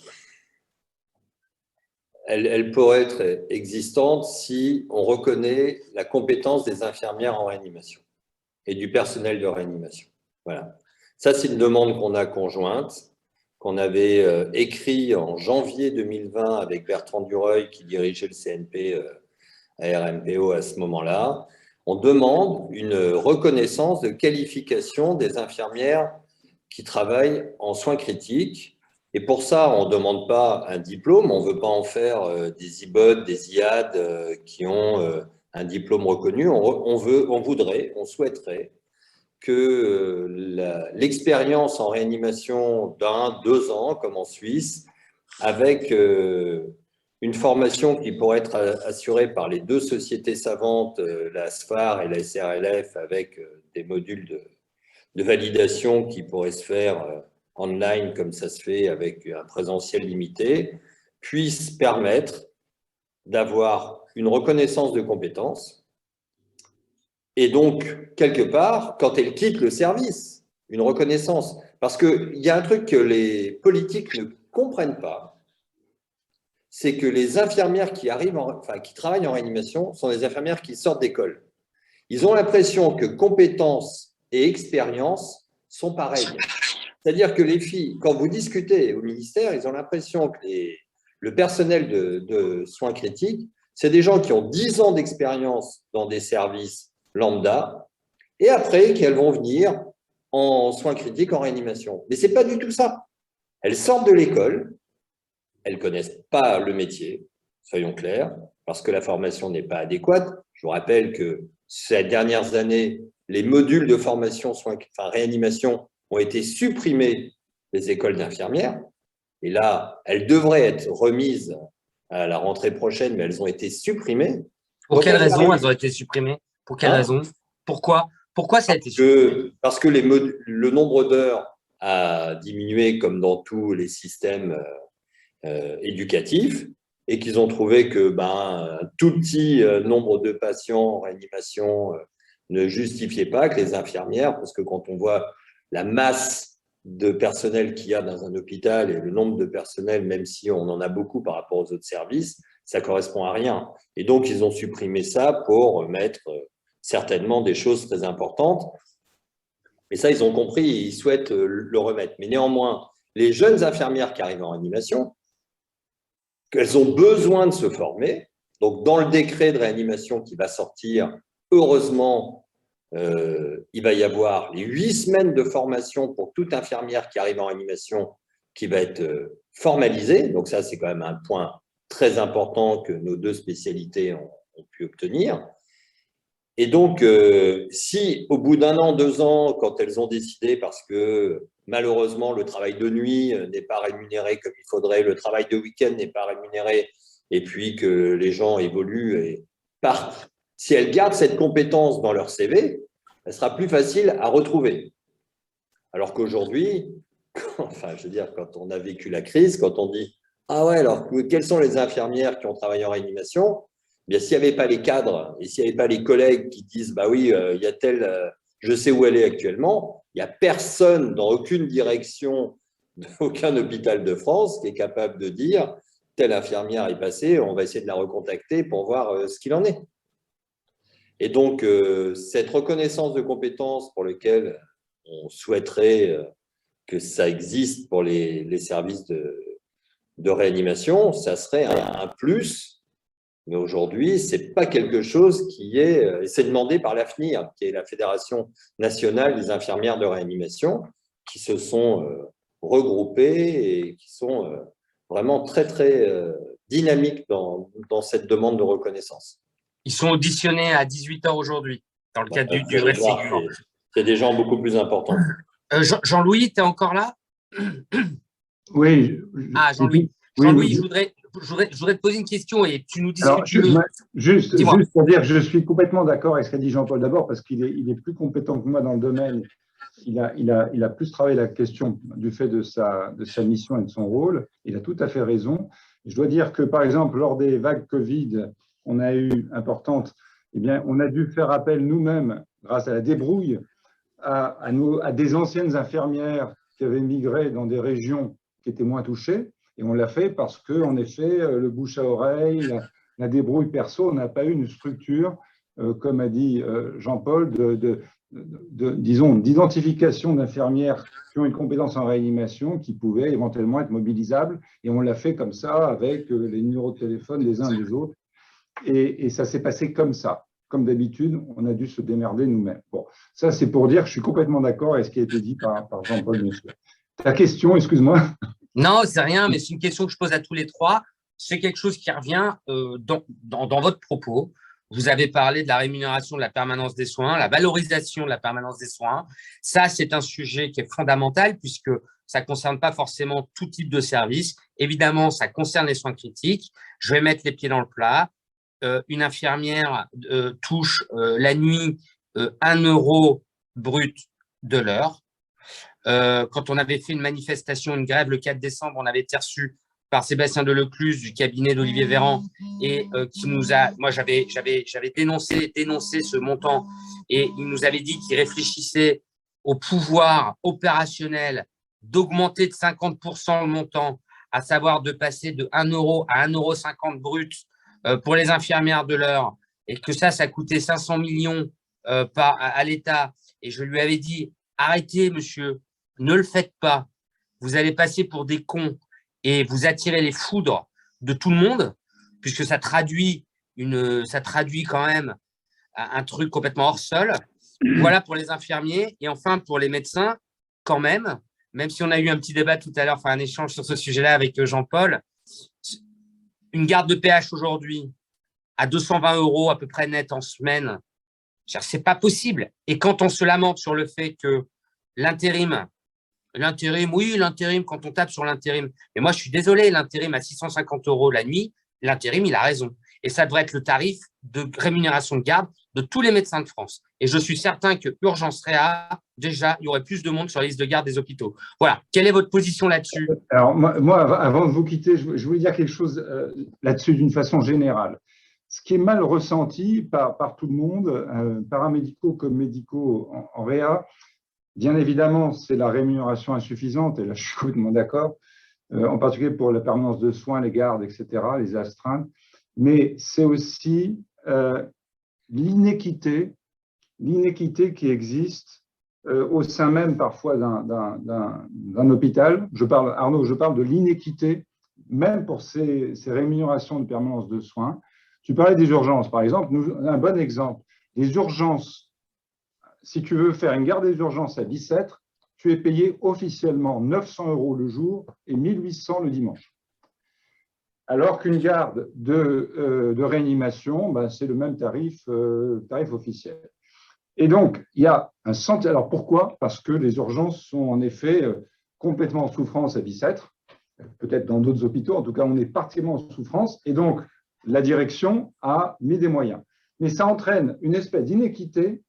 S2: elle pourrait être existante si on reconnaît la compétence des infirmières en réanimation et du personnel de réanimation. Voilà. Ça, c'est une demande qu'on a conjointe, qu'on avait écrit en janvier 2020 avec Bertrand Dureuil, qui dirigeait le CNP à RMPO à ce moment-là. On demande une reconnaissance de qualification des infirmières qui travaillent en soins critiques. Et pour ça, on ne demande pas un diplôme, on ne veut pas en faire des IBOD, des IAD qui ont un diplôme reconnu. On souhaiterait que l'expérience en réanimation d'1, 2 ans, comme en Suisse, avec une formation qui pourrait être assurée par les 2 sociétés savantes, la SFAR et la SRLF, avec des modules de validation qui pourraient se faire online comme ça se fait avec un présentiel limité, puisse permettre d'avoir une reconnaissance de compétences et donc, quelque part, quand elle quitte le service, une reconnaissance. Parce qu'il y a un truc que les politiques ne comprennent pas, c'est que les infirmières qui qui travaillent en réanimation sont des infirmières qui sortent d'école. Ils ont l'impression que compétences et expérience sont pareilles. C'est-à-dire que les filles, quand vous discutez au ministère, ils ont l'impression que le personnel de soins critiques, c'est des gens qui ont 10 ans d'expérience dans des services lambda, et après qu'elles vont venir en soins critiques, en réanimation. Mais ce n'est pas du tout ça. Elles sortent de l'école, elles ne connaissent pas le métier, soyons clairs, parce que la formation n'est pas adéquate. Je vous rappelle que ces dernières années, les modules de formation réanimation ont été supprimés des écoles d'infirmières. Et là, elles devraient être remises à la rentrée prochaine, mais elles ont été supprimées.
S1: Pour quelle raison elles ont été supprimées? Pour quelle raison? Pourquoi ça a été supprimé?
S2: Parce que le nombre d'heures a diminué comme dans tous les systèmes éducatifs, et qu'ils ont trouvé que un tout petit nombre de patients en réanimation ne justifiait pas que les infirmières, parce que quand on voit la masse de personnel qu'il y a dans un hôpital et le nombre de personnel, même si on en a beaucoup par rapport aux autres services, ça correspond à rien. Et donc, ils ont supprimé ça pour mettre certainement des choses très importantes. Et ça, ils ont compris et ils souhaitent le remettre. Mais néanmoins, les jeunes infirmières qui arrivent en réanimation, qu'elles ont besoin de se former. Donc, dans le décret de réanimation qui va sortir, heureusement, il va y avoir les 8 semaines de formation pour toute infirmière qui arrive en réanimation qui va être formalisée. Donc, ça, c'est quand même un point très important que nos 2 spécialités ont pu obtenir. Et donc, si au bout d'1 an, 2 ans, quand elles ont décidé, parce que malheureusement, le travail de nuit n'est pas rémunéré comme il faudrait, le travail de week-end n'est pas rémunéré, et puis que les gens évoluent et partent, si elles gardent cette compétence dans leur CV, elle sera plus facile à retrouver. Alors qu'aujourd'hui, enfin, je veux dire, quand on a vécu la crise, quand on dit « Ah ouais, alors quelles sont les infirmières qui ont travaillé en réanimation ?» Bien, s'il n'y avait pas les cadres et s'il n'y avait pas les collègues qui disent « Bah oui, il y a telle, je sais où elle est actuellement », il n'y a personne dans aucune direction d'aucun hôpital de France qui est capable de dire « Telle infirmière est passée, on va essayer de la recontacter pour voir ce qu'il en est ». Et donc, cette reconnaissance de compétences pour lesquelles on souhaiterait que ça existe pour les services de réanimation, ça serait un plus. Mais aujourd'hui, ce n'est pas quelque chose qui est… C'est demandé par l'AFNIR, qui est la Fédération nationale des infirmières de réanimation, qui se sont regroupées et qui sont vraiment très, très dynamiques dans cette demande de reconnaissance.
S1: Ils sont auditionnés à 18h aujourd'hui, dans le cadre du vrai Ségur.
S2: C'est des gens beaucoup plus importants.
S1: Jean-Louis, tu es encore là?
S4: Oui.
S1: Ah, Jean-Louis. Jean-Louis, je voudrais te poser une question et tu nous dis ce que tu veux.
S4: Juste pour dire que je suis complètement d'accord avec ce qu'a dit Jean-Paul d'abord, parce qu'il est plus compétent que moi dans le domaine. Il a plus travaillé la question du fait de sa mission et de son rôle. Il a tout à fait raison. Je dois dire que, par exemple, lors des vagues Covid qu'on a eues importantes, eh bien, on a dû faire appel nous-mêmes, grâce à la débrouille, à des anciennes infirmières qui avaient migré dans des régions qui étaient moins touchées. Et on l'a fait parce que, en effet, le bouche à oreille, la débrouille perso, on n'a pas eu une structure, comme a dit Jean-Paul, disons, d'identification d'infirmières qui ont une compétence en réanimation qui pouvaient éventuellement être mobilisables. Et on l'a fait comme ça, avec les numéros de téléphone des uns des autres. Et ça s'est passé comme ça. Comme d'habitude, on a dû se démerder nous-mêmes. Bon, ça, c'est pour dire que je suis complètement d'accord avec ce qui a été dit par Jean-Paul, bien sûr. Ta question, excuse-moi.
S1: Non, c'est rien, mais c'est une question que je pose à tous les trois. C'est quelque chose qui revient dans votre propos. Vous avez parlé de la rémunération de la permanence des soins, la valorisation de la permanence des soins. Ça, c'est un sujet qui est fondamental puisque ça ne concerne pas forcément tout type de service. Évidemment, ça concerne les soins critiques. Je vais mettre les pieds dans le plat. Une infirmière touche la nuit 1 € brut de l'heure. Quand on avait fait une manifestation, une grève le 4 décembre, on avait été reçu par Sébastien Delecluse du cabinet d'Olivier Véran et qui nous a, moi j'avais dénoncé ce montant et il nous avait dit qu'il réfléchissait au pouvoir opérationnel d'augmenter de 50% le montant à savoir de passer de 1 euro à 1,50 € brut pour les infirmières de l'heure, et que ça coûtait 500 millions à l'État. Et je lui avais dit, arrêtez, monsieur, ne le faites pas. Vous allez passer pour des cons et vous attirez les foudres de tout le monde, puisque ça traduit quand même un truc complètement hors sol. Voilà pour les infirmiers. Et enfin, pour les médecins, quand même si on a eu un petit débat tout à l'heure, enfin un échange sur ce sujet-là avec Jean-Paul, une garde de PH aujourd'hui à 220 € à peu près net en semaine, c'est pas possible. Et quand on se lamente sur le fait que l'intérim, quand on tape sur l'intérim, mais moi je suis désolé, l'intérim à 650 € la nuit, l'intérim il a raison. Et ça devrait être le tarif de rémunération de garde de tous les médecins de France. Et je suis certain que Urgence Réa, déjà, il y aurait plus de monde sur la liste de garde des hôpitaux. Voilà. Quelle est votre position là-dessus?
S4: Alors, moi, avant de vous quitter, je voulais dire quelque chose là-dessus d'une façon générale. Ce qui est mal ressenti par tout le monde, paramédicaux comme médicaux en Réa, bien évidemment, c'est la rémunération insuffisante, et là, je suis complètement d'accord, en particulier pour la permanence de soins, les gardes, etc., les astreintes. Mais c'est aussi l'inéquité qui existe au sein même parfois d'un hôpital. Arnaud, je parle de l'inéquité, même pour ces rémunérations de permanence de soins. Tu parlais des urgences, par exemple. Un bon exemple. Les urgences, si tu veux faire une garde des urgences à Bicêtre, tu es payé officiellement 900 € le jour et 1800 € le dimanche. Alors qu'une garde de réanimation, c'est le même tarif officiel. Et donc, il y a un sentiment. Alors pourquoi? Parce que les urgences sont en effet complètement en souffrance à Bicêtre, peut-être dans d'autres hôpitaux, en tout cas, on est particulièrement en souffrance, et donc la direction a mis des moyens. Mais ça entraîne une espèce d'inéquité,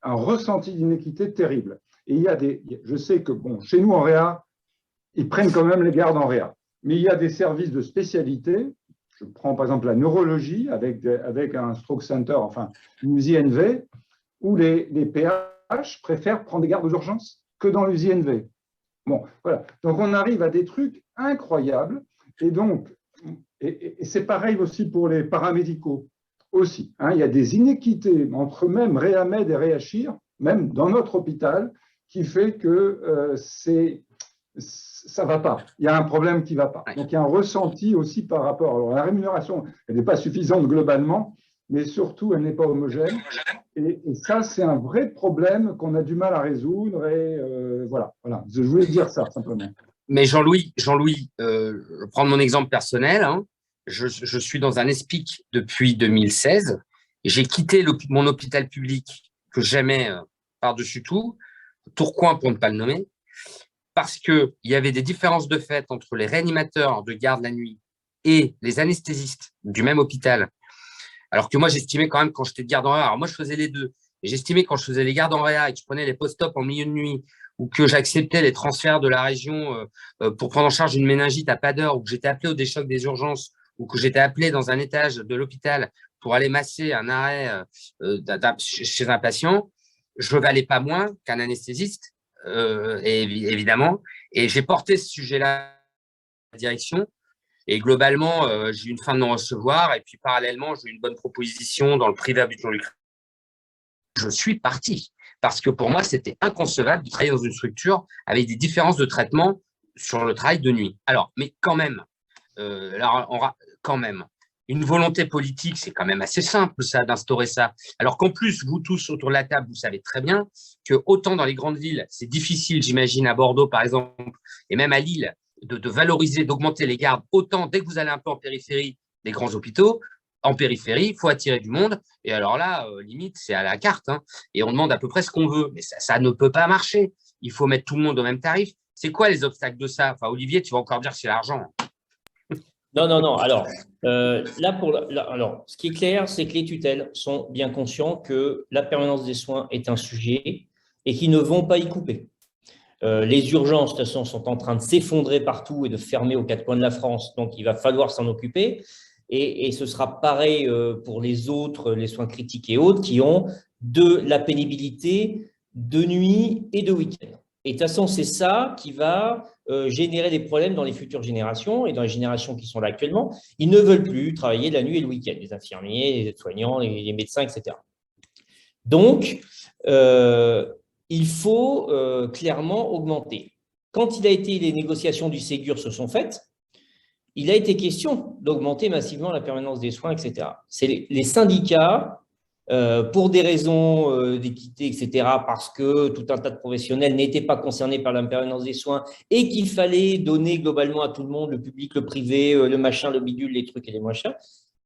S4: un ressenti d'inéquité terrible. Et je sais que, chez nous en Réa, ils prennent quand même les gardes en Réa. Mais il y a des services de spécialité. Je prends par exemple la neurologie avec un stroke center, enfin une USI-NV, où les PH préfèrent prendre des gardes aux urgences que dans l'USI-NV. Bon, voilà. Donc on arrive à des trucs incroyables. Et donc, et c'est pareil aussi pour les paramédicaux. Aussi, il y a des inéquités entre même Réamed et Réachir, même dans notre hôpital, qui fait que ça ne va pas. Il y a un problème qui ne va pas. Donc, il y a un ressenti aussi par rapport. Alors, la rémunération, elle n'est pas suffisante globalement, mais surtout, elle n'est pas homogène. Et ça, c'est un vrai problème qu'on a du mal à résoudre. Et voilà. Je voulais dire ça, simplement.
S1: Mais Jean-Louis, je vais prendre mon exemple personnel. Je suis dans un ESPIC depuis 2016. J'ai quitté mon hôpital public que j'aimais par-dessus tout, Tourcoing pour ne pas le nommer, parce qu'il y avait des différences de fait entre les réanimateurs de garde la nuit et les anesthésistes du même hôpital. Alors que moi, j'estimais quand même, quand j'étais de garde en réa, alors moi, je faisais les deux, et j'estimais quand je faisais les gardes en réa et que je prenais les post-op en milieu de nuit, ou que j'acceptais les transferts de la région pour prendre en charge une méningite à pas d'heure, ou que j'étais appelé au déchoc des urgences, ou que j'étais appelé dans un étage de l'hôpital pour aller masser un arrêt chez un patient, je ne valais pas moins qu'un anesthésiste, évidemment. Et j'ai porté ce sujet-là à la direction. Et globalement, j'ai eu une fin de non-recevoir. Et puis, parallèlement, j'ai eu une bonne proposition dans le privé à but non lucratif. Je suis parti. Parce que pour moi, c'était inconcevable de travailler dans une structure avec des différences de traitement sur le travail de nuit. Alors, mais quand même, une volonté politique, c'est quand même assez simple, ça, d'instaurer ça. Alors qu'en plus, vous tous autour de la table, vous savez très bien que autant dans les grandes villes, c'est difficile, j'imagine, à Bordeaux, par exemple, et même à Lille, de valoriser, d'augmenter les gardes, autant dès que vous allez un peu en périphérie des grands hôpitaux, en périphérie, il faut attirer du monde. Et alors là, limite, c'est à la carte. Et on demande à peu près ce qu'on veut. Mais ça ne peut pas marcher. Il faut mettre tout le monde au même tarif. C'est quoi les obstacles de ça? Enfin, Olivier, tu vas encore dire que c'est l'argent.
S3: Non. Alors, alors, ce qui est clair, c'est que les tutelles sont bien conscients que la permanence des soins est un sujet et qu'ils ne vont pas y couper. Les urgences, de toute façon, sont en train de s'effondrer partout et de fermer aux quatre coins de la France. Donc, il va falloir s'en occuper. Et ce sera pareil pour les autres, les soins critiques et autres, qui ont de la pénibilité de nuit et de week-end. Et de toute façon, c'est ça qui va générer des problèmes dans les futures générations et dans les générations qui sont là actuellement. Ils ne veulent plus travailler la nuit et le week-end, les infirmiers, les aides-soignants, les médecins, etc. Donc, il faut clairement augmenter. Quand les négociations du Ségur se sont faites, il a été question d'augmenter massivement la permanence des soins, etc. C'est les syndicats, pour des raisons d'équité, etc., parce que tout un tas de professionnels n'étaient pas concernés par la permanence des soins et qu'il fallait donner globalement à tout le monde, le public, le privé, le machin, le bidule, les trucs et les machins,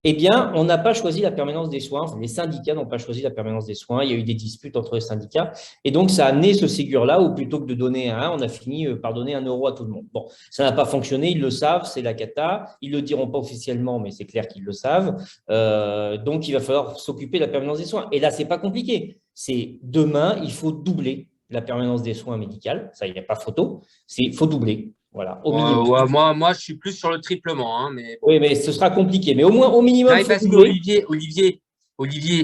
S3: eh bien, on n'a pas choisi la permanence des soins. Enfin, les syndicats n'ont pas choisi la permanence des soins. Il y a eu des disputes entre les syndicats. Et donc, ça a amené ce Ségur-là où plutôt que de donner un, on a fini par donner 1 euro à tout le monde. Bon, ça n'a pas fonctionné. Ils le savent, c'est la cata. Ils ne le diront pas officiellement, mais c'est clair qu'ils le savent. Donc, il va falloir s'occuper de la permanence des soins. Et là, ce n'est pas compliqué. C'est demain, il faut doubler la permanence des soins médicales. Ça, il n'y a pas photo. Il faut doubler. Voilà, au minimum.
S1: Ouais, moi, je suis plus sur le triplement. Hein, mais bon.
S3: Oui, mais ce sera compliqué. Mais au moins, au minimum,
S1: Non, parce qu'Olivier,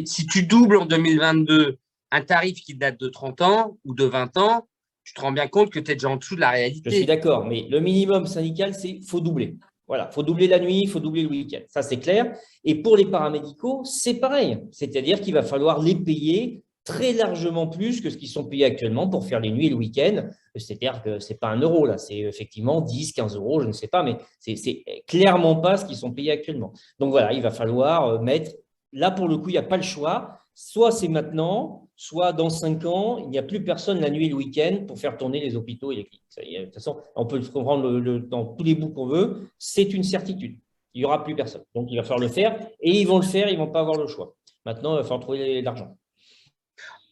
S1: si tu doubles en 2022 un tarif qui date de 30 ans ou de 20 ans, tu te rends bien compte que tu es déjà en dessous de la réalité.
S3: Je suis d'accord, mais le minimum syndical, c'est faut doubler. Voilà, il faut doubler la nuit, il faut doubler le week-end. Ça, c'est clair. Et pour les paramédicaux, c'est pareil. C'est-à-dire qu'il va falloir les payer très largement plus que ce qu'ils sont payés actuellement pour faire les nuits et le week-end. C'est-à-dire que ce n'est pas 1 euro, là, c'est effectivement 10, 15 euros, je ne sais pas, mais c'est clairement pas ce qu'ils sont payés actuellement. Donc voilà, il va falloir mettre, là pour le coup, il n'y a pas le choix. Soit c'est maintenant, soit dans 5 ans, il n'y a plus personne la nuit et le week-end pour faire tourner les hôpitaux et les cliniques. De toute façon, on peut le comprendre dans tous les bouts qu'on veut, c'est une certitude. Il n'y aura plus personne. Donc, il va falloir le faire et ils vont le faire, ils ne vont pas avoir le choix. Maintenant, il va falloir trouver l'argent.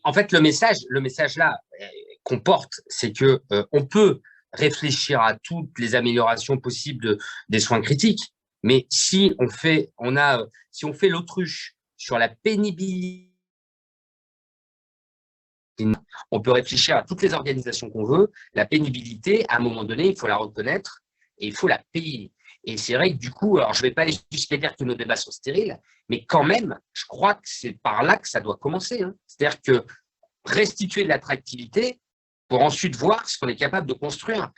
S1: En fait, le message là qu'on porte, c'est que on peut réfléchir à toutes les améliorations possibles des soins critiques, mais si on fait l'autruche sur la pénibilité, on peut réfléchir à toutes les organisations qu'on veut. La pénibilité, à un moment donné, il faut la reconnaître et il faut la payer. Et c'est vrai que du coup, alors je ne vais pas aller jusqu'à dire que nos débats sont stériles, mais quand même, je crois que c'est par là que ça doit commencer. Hein. C'est-à-dire que restituer de l'attractivité pour ensuite voir ce qu'on est capable de construire.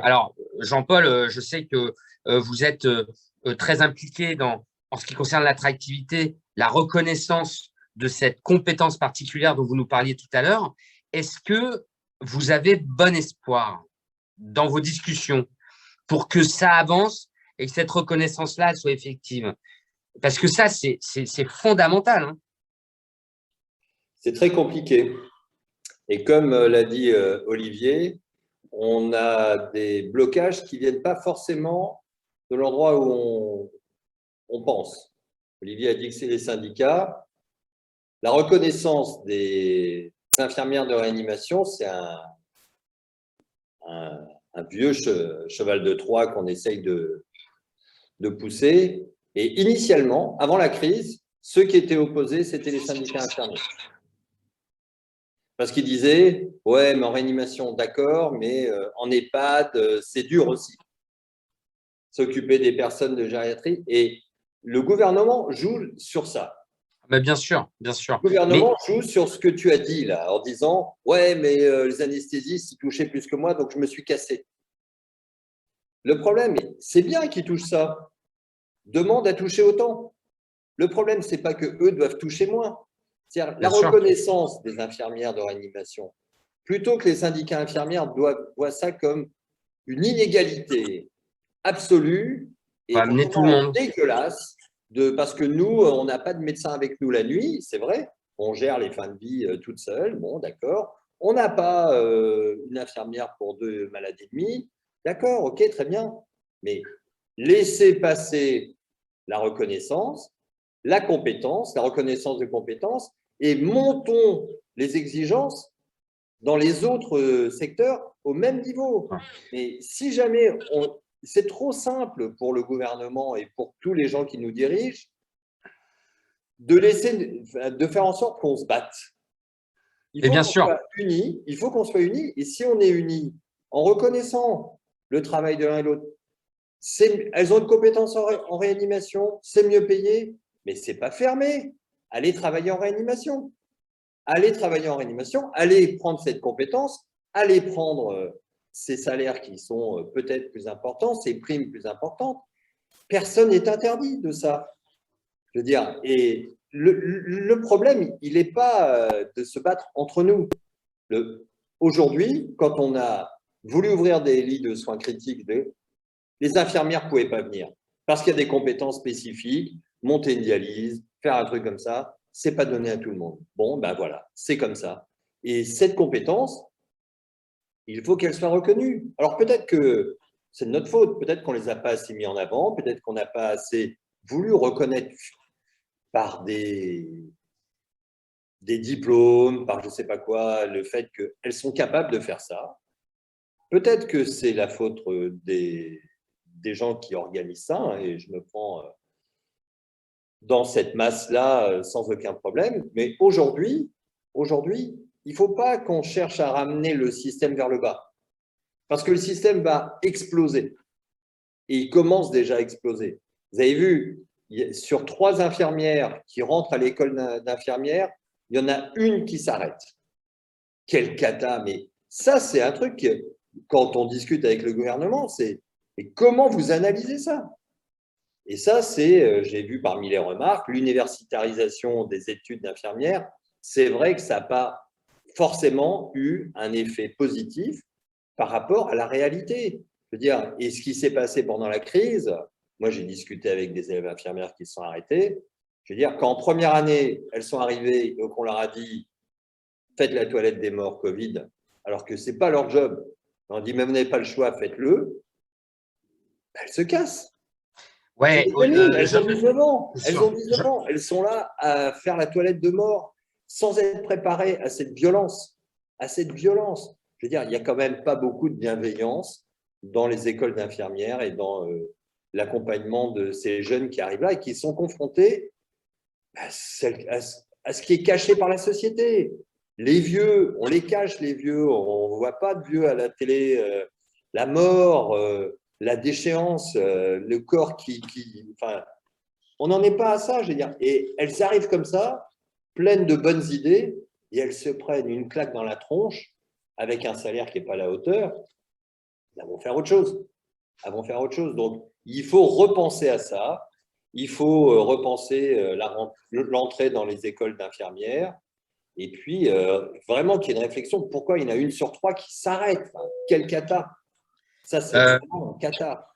S1: Alors, Jean-Paul, je sais que vous êtes très impliqué en ce qui concerne l'attractivité, la reconnaissance de cette compétence particulière dont vous nous parliez tout à l'heure. Est-ce que vous avez bon espoir dans vos discussions pour que ça avance et que cette reconnaissance-là soit effective? Parce que ça, c'est fondamental. Hein.
S2: C'est très compliqué. Et comme l'a dit Olivier, on a des blocages qui ne viennent pas forcément de l'endroit où on pense. Olivier a dit que c'est les syndicats. La reconnaissance des infirmières de réanimation, c'est un vieux cheval de Troie qu'on essaye de pousser. Et initialement, avant la crise, ceux qui étaient opposés, c'était les syndicats infirmiers. Parce qu'ils disaient, ouais, mais en réanimation, d'accord, mais en EHPAD, c'est dur aussi. S'occuper des personnes de gériatrie. Et le gouvernement joue sur ça.
S1: Mais bien sûr, bien sûr.
S2: Le gouvernement joue sur ce que tu as dit là, en disant, ouais, mais les anesthésistes, ils touchaient plus que moi, donc je me suis cassé. Le problème, c'est bien qu'ils touchent ça. Demande à toucher autant. Le problème, ce n'est pas qu'eux doivent toucher moins. C'est-à-dire la reconnaissance des infirmières de réanimation, plutôt que les syndicats infirmières voient ça comme une inégalité absolue et
S1: amener tout le monde.
S2: Dégueulasse, parce que nous, on n'a pas de médecin avec nous la nuit, c'est vrai, on gère les fins de vie toute seule, bon, d'accord. On n'a pas une infirmière pour 2 malades et demi, d'accord, ok, très bien. Mais laissez passer la reconnaissance, la compétence, la reconnaissance de compétences, et montons les exigences dans les autres secteurs au même niveau. Mais si jamais c'est trop simple pour le gouvernement et pour tous les gens qui nous dirigent de faire en sorte qu'on se batte. Il faut qu'on soit unis, et si on est unis en reconnaissant le travail de l'un et l'autre, elles ont une compétence en réanimation, c'est mieux payé, mais ce n'est pas fermé. Allez travailler en réanimation. Allez travailler en réanimation, allez prendre cette compétence, aller prendre ces salaires qui sont peut-être plus importants, ces primes plus importantes. Personne n'est interdit de ça. Je veux dire, et le problème, il n'est pas de se battre entre nous. Aujourd'hui, quand on a voulu ouvrir des lits de soins critiques, les infirmières ne pouvaient pas venir parce qu'il y a des compétences spécifiques, monter une dialyse, faire un truc comme ça, ce n'est pas donné à tout le monde. Bon, ben voilà, c'est comme ça. Et cette compétence, il faut qu'elle soit reconnue. Alors peut-être que c'est de notre faute, peut-être qu'on ne les a pas assez mis en avant, peut-être qu'on n'a pas assez voulu reconnaître par des diplômes, par je ne sais pas quoi, le fait qu'elles sont capables de faire ça. Peut-être que c'est la faute des gens qui organisent ça, hein, et je me prends dans cette masse-là sans aucun problème. Mais aujourd'hui, il ne faut pas qu'on cherche à ramener le système vers le bas, parce que le système va exploser. Et il commence déjà à exploser. Vous avez vu, sur 3 infirmières qui rentrent à l'école d'infirmières, il y en a une qui s'arrête. Quel cata! Mais ça, c'est un truc, quand on discute avec le gouvernement, c'est comment vous analysez ça? Et ça, c'est, j'ai vu parmi les remarques, l'universitarisation des études d'infirmières. C'est vrai que ça n'a pas forcément eu un effet positif par rapport à la réalité. Je veux dire, et ce qui s'est passé pendant la crise, moi j'ai discuté avec des élèves infirmières qui se sont arrêtés. Je veux dire, quand en première année, elles sont arrivées et qu'on leur a dit « faites la toilette des morts Covid », alors que ce n'est pas leur job. On dit « mais vous n'avez pas le choix, faites-le », elles se cassent.
S1: Ouais,
S2: elles ont 19 ans. Elles ont 19 ans. Elles sont là à faire la toilette de mort sans être préparées à cette violence. Je veux dire, il n'y a quand même pas beaucoup de bienveillance dans les écoles d'infirmières et dans l'accompagnement de ces jeunes qui arrivent là et qui sont confrontés à ce qui est caché par la société. Les vieux, on les cache, les vieux. On ne voit pas de vieux à la télé. La mort, la déchéance, le corps enfin, on n'en est pas à ça, je veux dire. Et elles arrivent comme ça, pleines de bonnes idées, et elles se prennent une claque dans la tronche avec un salaire qui n'est pas à la hauteur. Elles vont faire autre chose. Donc, il faut repenser à ça. Il faut repenser l'entrée dans les écoles d'infirmières. Et puis, vraiment qu'il y ait une réflexion. Pourquoi il y en a 1 sur 3 qui s'arrête? Enfin, quel cata! Ça, c'est vraiment un cata.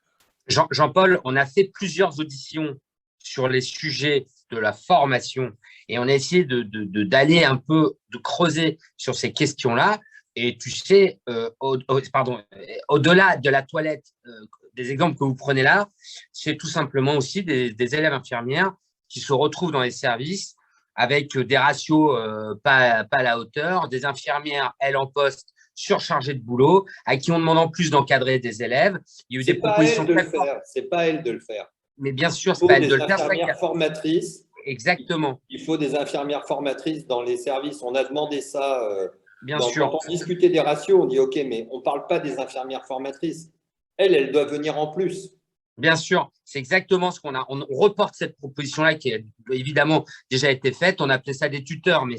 S1: Jean-Paul, on a fait plusieurs auditions sur les sujets de la formation et on a essayé d'aller un peu, de creuser sur ces questions-là. Et tu sais, au-delà de la toilette, des exemples que vous prenez là, c'est tout simplement aussi des élèves infirmières qui se retrouvent dans les services avec des ratios pas à la hauteur, des infirmières, elles en poste, surchargées de boulot, à qui on demande en plus d'encadrer des élèves. Il y a eu des propositions très fortes.
S2: C'est pas à elles de le faire.
S1: Mais bien sûr, c'est pas à elles de le faire.
S2: Il faut des infirmières formatrices.
S1: Exactement.
S2: Il faut des infirmières formatrices dans les services. On a demandé ça.
S1: Bien sûr.
S2: Quand on discutait des ratios, on dit OK, mais on ne parle pas des infirmières formatrices. Elles doivent venir en plus.
S1: Bien sûr, c'est exactement ce qu'on a. On reporte cette proposition-là qui a évidemment déjà été faite. On appelait ça des tuteurs, mais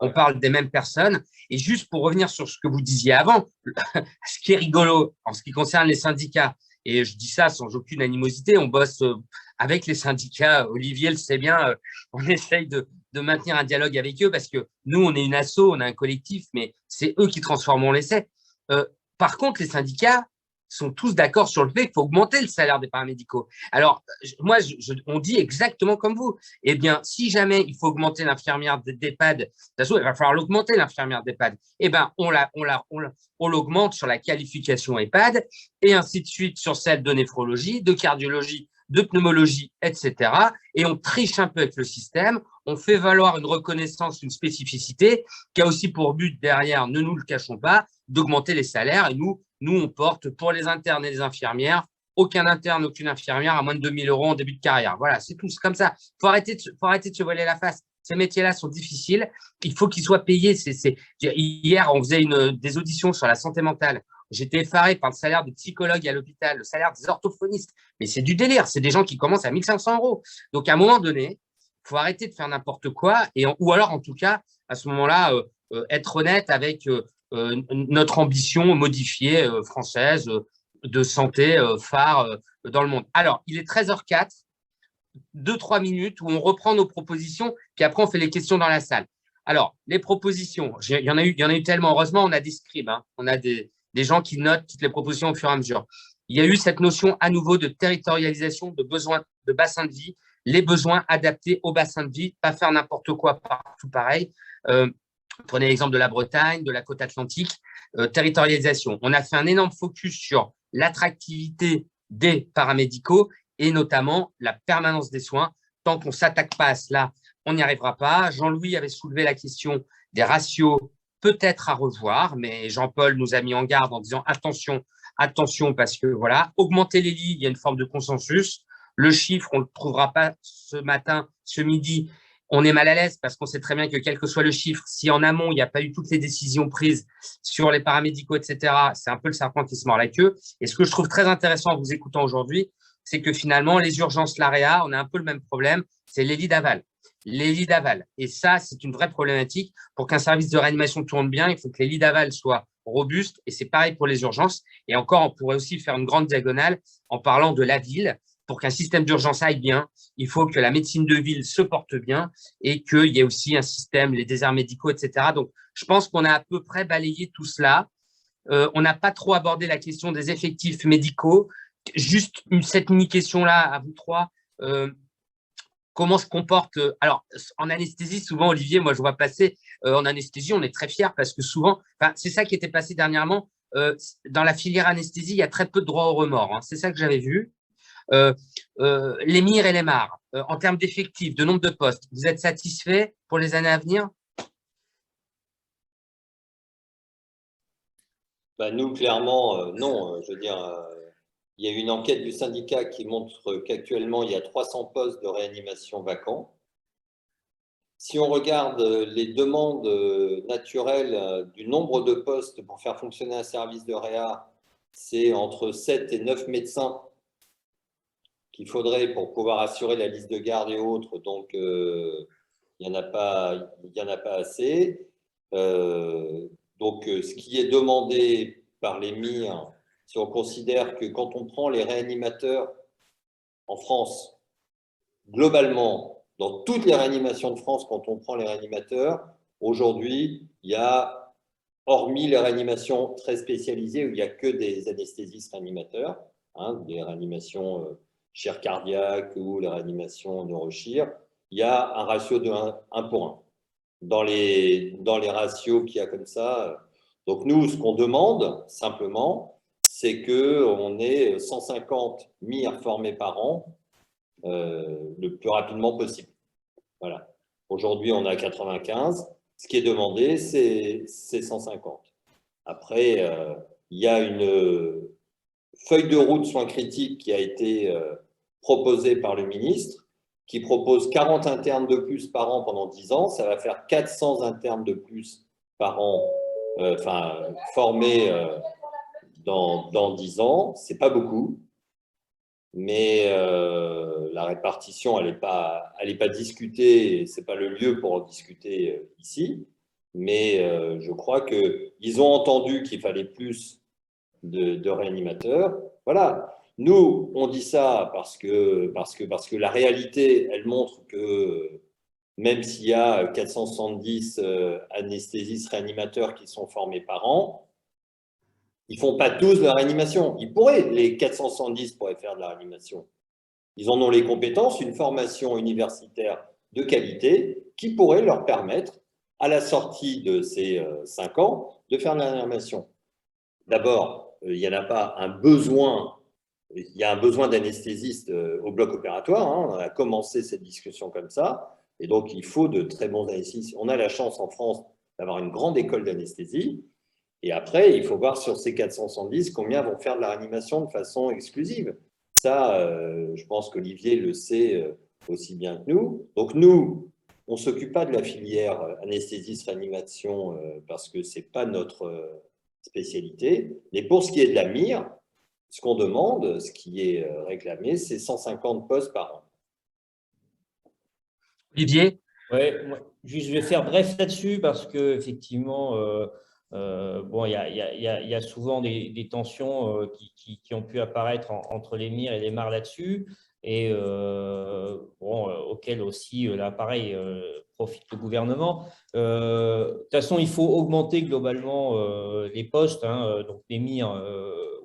S1: on parle des mêmes personnes. Et juste pour revenir sur ce que vous disiez avant, ce qui est rigolo en ce qui concerne les syndicats, et je dis ça sans aucune animosité, on bosse avec les syndicats. Olivier le sait bien, on essaye de maintenir un dialogue avec eux parce que nous, on est une asso, on a un collectif, mais c'est eux qui transforment l'essai. Par contre, les syndicats sont tous d'accord sur le fait qu'il faut augmenter le salaire des paramédicaux. Alors, moi, on dit exactement comme vous. Eh bien, si jamais il faut augmenter l'infirmière d'EHPAD, de toute façon, il va falloir l'augmenter, l'infirmière d'EHPAD. Eh bien, on l'augmente sur la qualification EHPAD et ainsi de suite sur celle de néphrologie, de cardiologie, de pneumologie, etc. Et on triche un peu avec le système. On fait valoir une reconnaissance, une spécificité qui a aussi pour but derrière, ne nous le cachons pas, d'augmenter les salaires. Et nous, on porte pour les internes et les infirmières, aucun interne, aucune infirmière à moins de 2 000 € en début de carrière. Voilà, c'est tout, c'est comme ça. Il faut arrêter de se voiler la face. Ces métiers-là sont difficiles. Il faut qu'ils soient payés. Hier, on faisait des auditions sur la santé mentale. J'étais effaré par le salaire des psychologues à l'hôpital, le salaire des orthophonistes. Mais c'est du délire. C'est des gens qui commencent à 1 500 €. Donc, à un moment donné, il faut arrêter de faire n'importe quoi. Ou alors, en tout cas, à ce moment-là, être honnête avec notre ambition modifiée française de santé phare dans le monde. Alors, il est 13h04, 2-3 minutes où on reprend nos propositions, puis après on fait les questions dans la salle. Alors, les propositions, il y en a eu tellement. Heureusement, on a des scribes, hein, on a des gens qui notent toutes les propositions au fur et à mesure. Il y a eu cette notion à nouveau de territorialisation de besoins de bassin de vie, les besoins adaptés au bassin de vie, pas faire n'importe quoi partout pareil. Prenez l'exemple de la Bretagne, de la côte atlantique, territorialisation. On a fait un énorme focus sur l'attractivité des paramédicaux et notamment la permanence des soins. Tant qu'on ne s'attaque pas à cela, on n'y arrivera pas. Jean-Louis avait soulevé la question des ratios peut-être à revoir, mais Jean-Paul nous a mis en garde en disant attention, attention, parce que voilà, augmenter les lits, il y a une forme de consensus. Le chiffre, on ne le trouvera pas ce matin, ce midi. On est mal à l'aise parce qu'on sait très bien que quel que soit le chiffre, si en amont, il n'y a pas eu toutes les décisions prises sur les paramédicaux, etc., c'est un peu le serpent qui se mord la queue. Et ce que je trouve très intéressant en vous écoutant aujourd'hui, c'est que finalement, les urgences, l'AREA, on a un peu le même problème, c'est les lits d'aval. Les lits d'aval. Et ça, c'est une vraie problématique. Pour qu'un service de réanimation tourne bien, il faut que les lits d'aval soient robustes. Et c'est pareil pour les urgences. Et encore, on pourrait aussi faire une grande diagonale en parlant de la ville. Pour qu'un système d'urgence aille bien, il faut que la médecine de ville se porte bien et qu'il y ait aussi un système, les déserts médicaux, etc. Donc, je pense qu'on a à peu près balayé tout cela. On n'a pas trop abordé la question des effectifs médicaux. Juste cette mini-question-là à vous trois. Comment se comporte… Alors, en anesthésie, souvent, Olivier, moi, je vois passer, en anesthésie, on est très fiers parce que souvent, c'est ça qui était passé dernièrement, dans la filière anesthésie, il y a très peu de droit au remords. Hein. C'est ça que j'avais vu. Les MIR et les MAR, en termes d'effectifs, de nombre de postes, vous êtes satisfaits pour les années à venir?
S2: Nous, clairement, non. Je veux dire, il y a une enquête du syndicat qui montre qu'actuellement, il y a 300 postes de réanimation vacants. Si on regarde les demandes naturelles du nombre de postes pour faire fonctionner un service de réa, c'est entre 7 et 9 médecins qu'il faudrait pour pouvoir assurer la liste de garde et autres. Donc, il n'y en a pas assez. Donc, ce qui est demandé par les MIR, si on considère que quand on prend les réanimateurs en France, globalement, dans toutes les réanimations de France, quand on prend les réanimateurs, aujourd'hui, il y a, hormis les réanimations très spécialisées où il n'y a que des anesthésistes réanimateurs, hein, des réanimations chir cardiaque ou les réanimations neurochir, il y a un ratio de 1 pour 1. Dans les ratios qu'il y a comme ça. Donc nous, ce qu'on demande simplement, c'est qu'on ait 150 MIR formés par an le plus rapidement possible. Voilà. Aujourd'hui, on a 95. Ce qui est demandé, c'est 150. Après, il y a une feuille de route soins critiques qui a été proposée par le ministre, qui propose 40 internes de plus par an pendant 10 ans. Ça va faire 400 internes de plus par an, formés dans 10 ans. Ce n'est pas beaucoup, mais la répartition, elle n'est pas discutée. Ce n'est pas le lieu pour en discuter ici. Mais je crois qu'ils ont entendu qu'il fallait plus de réanimateurs. Voilà. Nous, on dit ça parce que la réalité, elle montre que même s'il y a 470 anesthésistes réanimateurs qui sont formés par an, ils ne font pas tous de la réanimation. Les 470 pourraient faire de la réanimation. Ils en ont les compétences, une formation universitaire de qualité qui pourrait leur permettre, à la sortie de ces 5 ans, de faire de la réanimation. D'abord, il n'y en a pas un besoin. Il y a un besoin d'anesthésistes au bloc opératoire. Hein. On a commencé cette discussion comme ça. Et donc, il faut de très bons anesthésistes. On a la chance en France d'avoir une grande école d'anesthésie. Et après, il faut voir sur ces 470 combien vont faire de la réanimation de façon exclusive. Ça, je pense qu'Olivier le sait aussi bien que nous. Donc, nous, on ne s'occupe pas de la filière anesthésiste-réanimation parce que ce n'est pas notre spécialité. Mais pour ce qui est de la MIR, ce qu'on demande, ce qui est réclamé, c'est 150 postes par an.
S1: Olivier?
S3: Ouais, je vais faire bref là-dessus parce qu'effectivement, Bon, il y a souvent des tensions qui ont pu apparaître entre l'émir et l'émar là-dessus, et bon, auquel aussi, là, pareil, profite le gouvernement. De toute façon, il faut augmenter globalement les postes, hein, donc l'émir,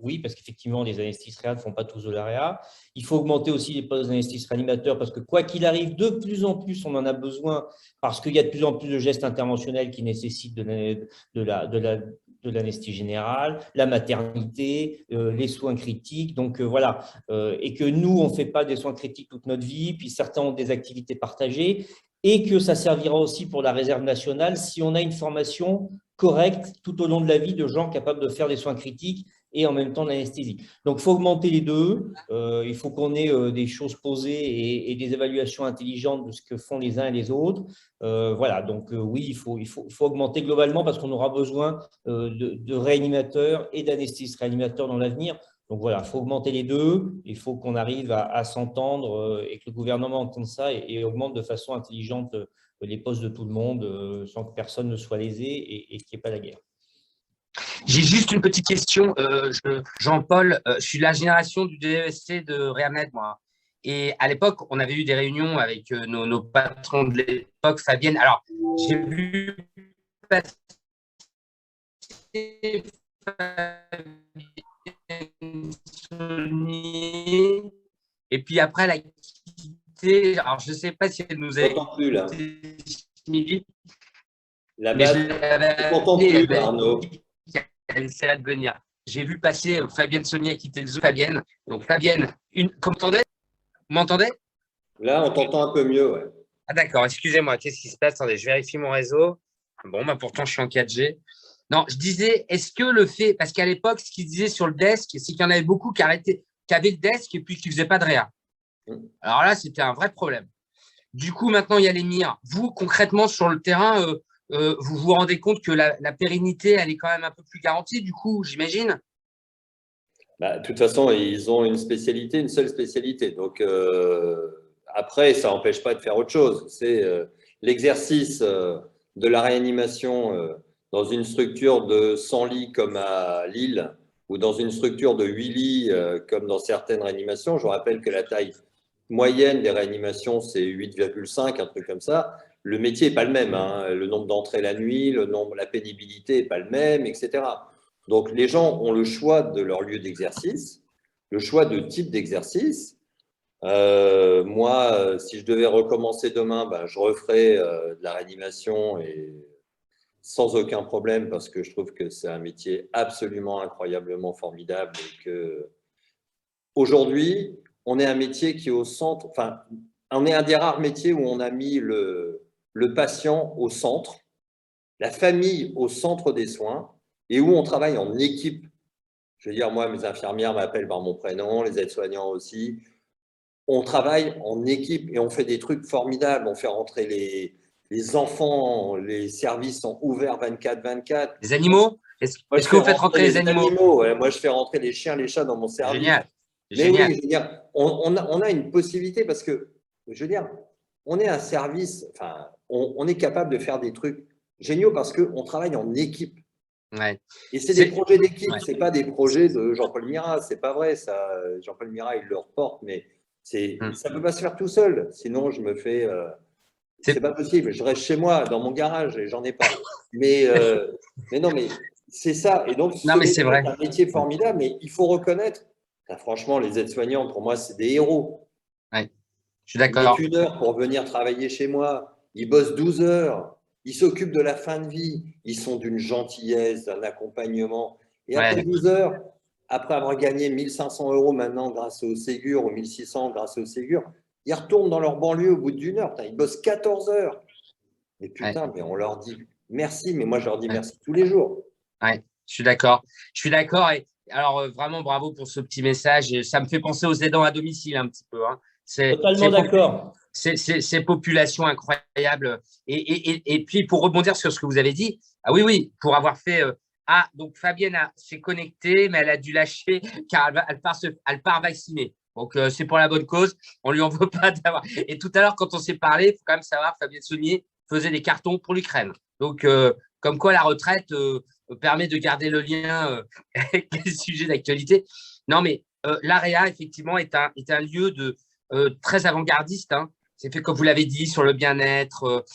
S3: oui, parce qu'effectivement, les anesthésistes ne font pas tous de l'AREA. Il faut augmenter aussi les postes d'anesthésistes réanimateurs parce que quoi qu'il arrive, de plus en plus, on en a besoin parce qu'il y a de plus en plus de gestes interventionnels qui nécessitent de l'anesthésie générale, la maternité, les soins critiques. Donc voilà, et que nous, on ne fait pas des soins critiques toute notre vie, puis certains ont des activités partagées, et que ça servira aussi pour la réserve nationale si on a une formation correcte tout au long de la vie de gens capables de faire des soins critiques et en même temps l'anesthésie. Donc, il faut augmenter les deux. Il faut qu'on ait des choses posées et des évaluations intelligentes de ce que font les uns et les autres. Voilà, donc oui, il faut augmenter globalement parce qu'on aura besoin de réanimateurs et d'anesthésistes réanimateurs dans l'avenir. Donc voilà, il faut augmenter les deux. Il faut qu'on arrive à s'entendre et que le gouvernement entende ça et augmente de façon intelligente les postes de tout le monde sans que personne ne soit lésé et qu'il n'y ait pas la guerre.
S1: J'ai juste une petite question. Jean-Paul, je suis de la génération du DESC de Réamed, moi. Et à l'époque, on avait eu des réunions avec nos patrons de l'époque, Fabienne. Alors, j'ai vu passer Fabienne Saunier, et puis après, elle a quitté. Alors, je ne sais pas si elle nous a
S2: plus, là. La
S1: mais
S2: base,
S1: je l'avais
S2: t'entends plus, Arnaud.
S1: Elle essaie de venir. J'ai vu passer Fabienne Saunier qui quitter le zoo. Fabienne. Donc, Fabienne, vous m'entendez?
S2: Là, on t'entend un peu mieux, ouais.
S1: Ah, d'accord, excusez-moi. Qu'est-ce qui se passe? Attendez, je vérifie mon réseau. Bon, bah, pourtant, je suis en 4G. Non, je disais, est-ce que le fait, parce qu'à l'époque, ce qu'ils disaient sur le desk, c'est qu'il y en avait beaucoup qui avaient le desk et puis qui ne faisaient pas de réa. Alors là, c'était un vrai problème. Du coup, maintenant, il y a les mires. Vous, concrètement, sur le terrain, vous vous rendez compte que la pérennité, elle est quand même un peu plus garantie, du coup, j'imagine?
S2: Bah, de toute façon, ils ont une spécialité, une seule spécialité. Donc, après, ça n'empêche pas de faire autre chose. C'est l'exercice de la réanimation dans une structure de 100 lits comme à Lille ou dans une structure de 8 lits comme dans certaines réanimations. Je vous rappelle que la taille moyenne des réanimations, c'est 8,5, un truc comme ça. Le métier n'est pas le même, hein. Le nombre d'entrées la nuit, la pénibilité n'est pas le même, etc. Donc, les gens ont le choix de leur lieu d'exercice, le choix de type d'exercice. Moi, si je devais recommencer demain, ben, je referais de la réanimation et sans aucun problème parce que je trouve que c'est un métier absolument incroyablement formidable et que aujourd'hui, on est un métier qui est au centre, enfin, on est un des rares métiers où on a mis le patient au centre, la famille au centre des soins et où on travaille en équipe. Je veux dire, moi, mes infirmières m'appellent par mon prénom, les aides-soignants aussi. On travaille en équipe et on fait des trucs formidables. On fait rentrer les enfants, les services sont ouverts 24/24.
S1: Les animaux? Est-ce que vous faites rentrer les animaux?
S2: Ouais. Moi, je fais rentrer les chiens, les chats dans mon service.
S1: Génial.
S2: Mais
S1: Génial.
S2: oui, je veux dire, on a une possibilité parce que, je veux dire, on est un service, enfin, on est capable de faire des trucs géniaux parce qu'on travaille en équipe.
S1: Ouais.
S2: Et c'est des projets d'équipe,
S1: ouais.
S2: c'est pas des projets de Jean-Paul Mirat, c'est pas vrai ça. Jean-Paul Mirat, il le reporte, mais ça peut pas se faire tout seul. Sinon, je me fais. C'est pas possible. Je reste chez moi, dans mon garage, et j'en ai pas. Mais non, mais c'est ça. Et donc, c'est un métier formidable, mais il faut reconnaître. Franchement, les aides-soignants, pour moi, c'est des héros.
S1: Ouais. Je suis d'accord.
S2: Ils mettent 1 heure pour venir travailler chez moi. Ils bossent 12 heures. Ils s'occupent de la fin de vie. Ils sont d'une gentillesse, d'un accompagnement. Et après 12 heures, après avoir gagné 1 500 € maintenant grâce au Ségur, ou 1 600 grâce au Ségur, ils retournent dans leur banlieue au bout d'1 heure. Ils bossent 14 heures. Mais putain, mais on leur dit merci, mais moi je leur dis merci tous les jours.
S1: Ouais, je suis d'accord. Je suis d'accord. Et alors, vraiment, bravo pour ce petit message. Et ça me fait penser aux aidants à domicile un petit peu. Hein.
S3: Totalement d'accord.
S1: Ces populations incroyables. Et puis, pour rebondir sur ce que vous avez dit, ah oui, pour avoir fait… donc Fabienne s'est connectée, mais elle a dû lâcher car elle part vacciner. Donc, c'est pour la bonne cause. On ne lui en veut pas d'avoir… Et tout à l'heure, quand on s'est parlé, il faut quand même savoir, Fabienne Saunier faisait des cartons pour l'Ukraine. Donc, Comme quoi, la retraite permet de garder le lien avec les sujets d'actualité. Non, mais l'AREA, effectivement, est un lieu très avant-gardiste. Hein. C'est fait, comme vous l'avez dit, sur le bien-être,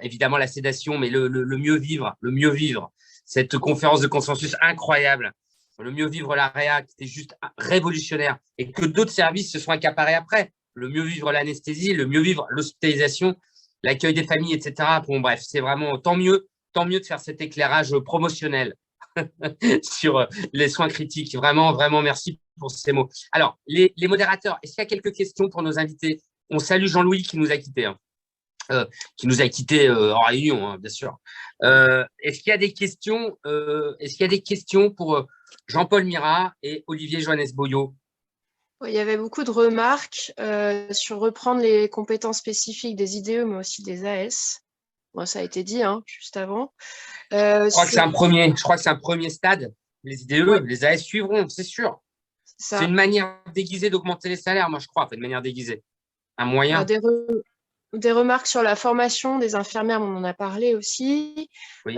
S1: évidemment la sédation, mais le mieux vivre, le mieux vivre. Cette conférence de consensus incroyable, le mieux vivre l'AREA, qui était juste révolutionnaire, et que d'autres services se sont accaparés après. Le mieux vivre l'anesthésie, le mieux vivre l'hospitalisation, l'accueil des familles, etc. Bon, bref, c'est vraiment tant mieux de faire cet éclairage promotionnel sur les soins critiques. Vraiment, vraiment, merci pour ces mots. Alors, les modérateurs, est-ce qu'il y a quelques questions pour nos invités? On salue Jean-Louis qui nous a quittés, en réunion, hein, bien sûr. Est-ce qu'il y a des questions pour Jean-Paul Mirat et Olivier Joannès-Boyau?
S5: Il y avait beaucoup de remarques sur reprendre les compétences spécifiques des IDE, mais aussi des AS. Bon, ça a été dit juste avant.
S1: Je crois que c'est un premier stade. Les IDE, ouais. Les AS suivront, c'est sûr. C'est une manière déguisée d'augmenter les salaires, moi je crois, une manière déguisée. Un moyen.
S5: Des remarques sur la formation des infirmières, on en a parlé aussi, oui.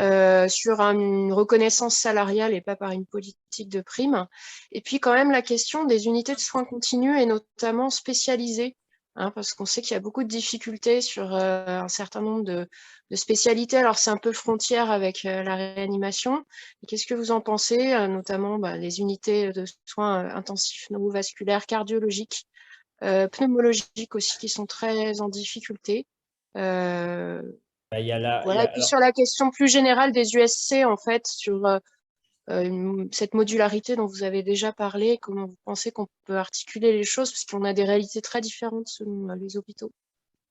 S5: Sur une reconnaissance salariale et pas par une politique de prime. Et puis quand même la question des unités de soins continus et notamment spécialisées, parce qu'on sait qu'il y a beaucoup de difficultés sur un certain nombre de spécialités. Alors c'est un peu frontière avec la réanimation. Qu'est-ce que vous en pensez, notamment les unités de soins intensifs neurovasculaires, cardiologiques, pneumologiques aussi qui sont très en difficulté. Voilà. Et puis sur la question plus générale des USC, en fait, sur cette modularité dont vous avez déjà parlé, comment vous pensez qu'on peut articuler les choses, parce qu'on a des réalités très différentes selon les hôpitaux.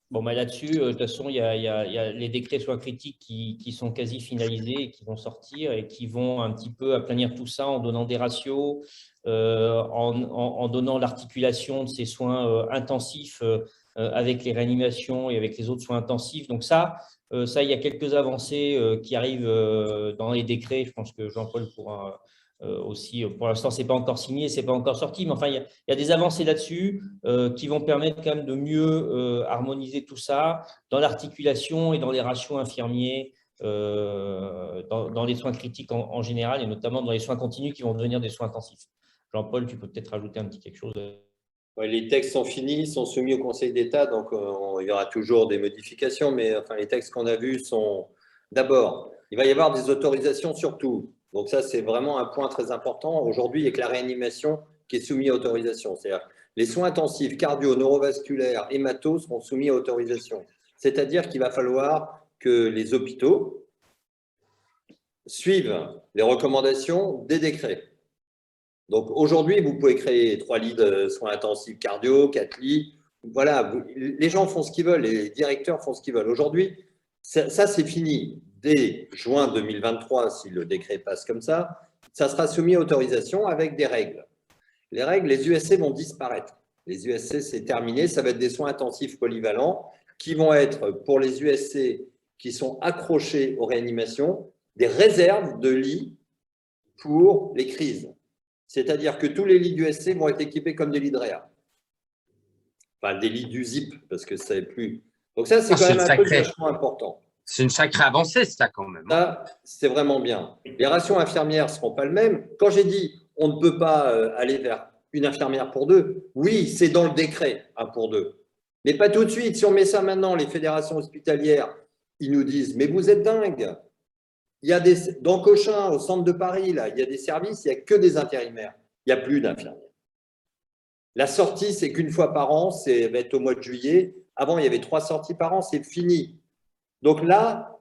S3: Bon, là-dessus, de toute façon, il y a les décrets soins critiques qui sont quasi finalisés et qui vont sortir et qui vont un petit peu aplanir tout ça en donnant des ratios, en donnant l'articulation de ces soins intensifs avec les réanimations et avec les autres soins intensifs. Donc ça, il y a quelques avancées qui arrivent dans les décrets. Je pense que Jean-Paul pourra aussi, pour l'instant, ce n'est pas encore signé, ce n'est pas encore sorti, mais enfin, il y a des avancées là-dessus qui vont permettre quand même de mieux harmoniser tout ça dans l'articulation et dans les ratios infirmiers, dans les soins critiques en général, et notamment dans les soins continus qui vont devenir des soins intensifs. Jean-Paul, tu peux peut-être rajouter un petit quelque chose?
S2: Ouais, les textes sont finis, sont soumis au Conseil d'État, donc il y aura toujours des modifications, mais enfin, les textes qu'on a vus sont… D'abord, il va y avoir des autorisations sur tout. Donc ça, c'est vraiment un point très important. Aujourd'hui, il n'y a que la réanimation qui est soumise à autorisation. C'est-à-dire les soins intensifs, cardio, neurovasculaires, hémato seront soumis à autorisation. C'est-à-dire qu'il va falloir que les hôpitaux suivent les recommandations des décrets. Donc aujourd'hui, vous pouvez créer 3 lits de soins intensifs cardio, 4 lits. Voilà, les gens font ce qu'ils veulent, les directeurs font ce qu'ils veulent. Aujourd'hui, ça c'est fini. Dès juin 2023, si le décret passe comme ça sera soumis à autorisation avec des règles. Les règles, les USC vont disparaître. Les USC, c'est terminé. Ça va être des soins intensifs polyvalents qui vont être, pour les USC qui sont accrochés aux réanimations, des réserves de lits pour les crises. C'est-à-dire que tous les lits d'USC vont être équipés comme des lits de réa. Enfin, des lits du ZIP, parce que ça n'est plus… Donc ça, c'est quand même un truc vachement important.
S1: C'est une sacrée avancée, ça, quand même.
S2: Ça, c'est vraiment bien. Les rations infirmières ne seront pas les mêmes. Quand j'ai dit on ne peut pas aller vers une infirmière pour 2, oui, c'est dans le décret, 1 pour 2. Mais pas tout de suite. Si on met ça maintenant, les fédérations hospitalières, ils nous disent « mais vous êtes dingues ». Il y a dans Cochin, au centre de Paris, là, il y a des services, il n'y a que des intérimaires. Il n'y a plus d'infirmières. La sortie, c'est qu'une fois par an, ça va être au mois de juillet. Avant, il y avait 3 sorties par an, c'est fini. Donc là,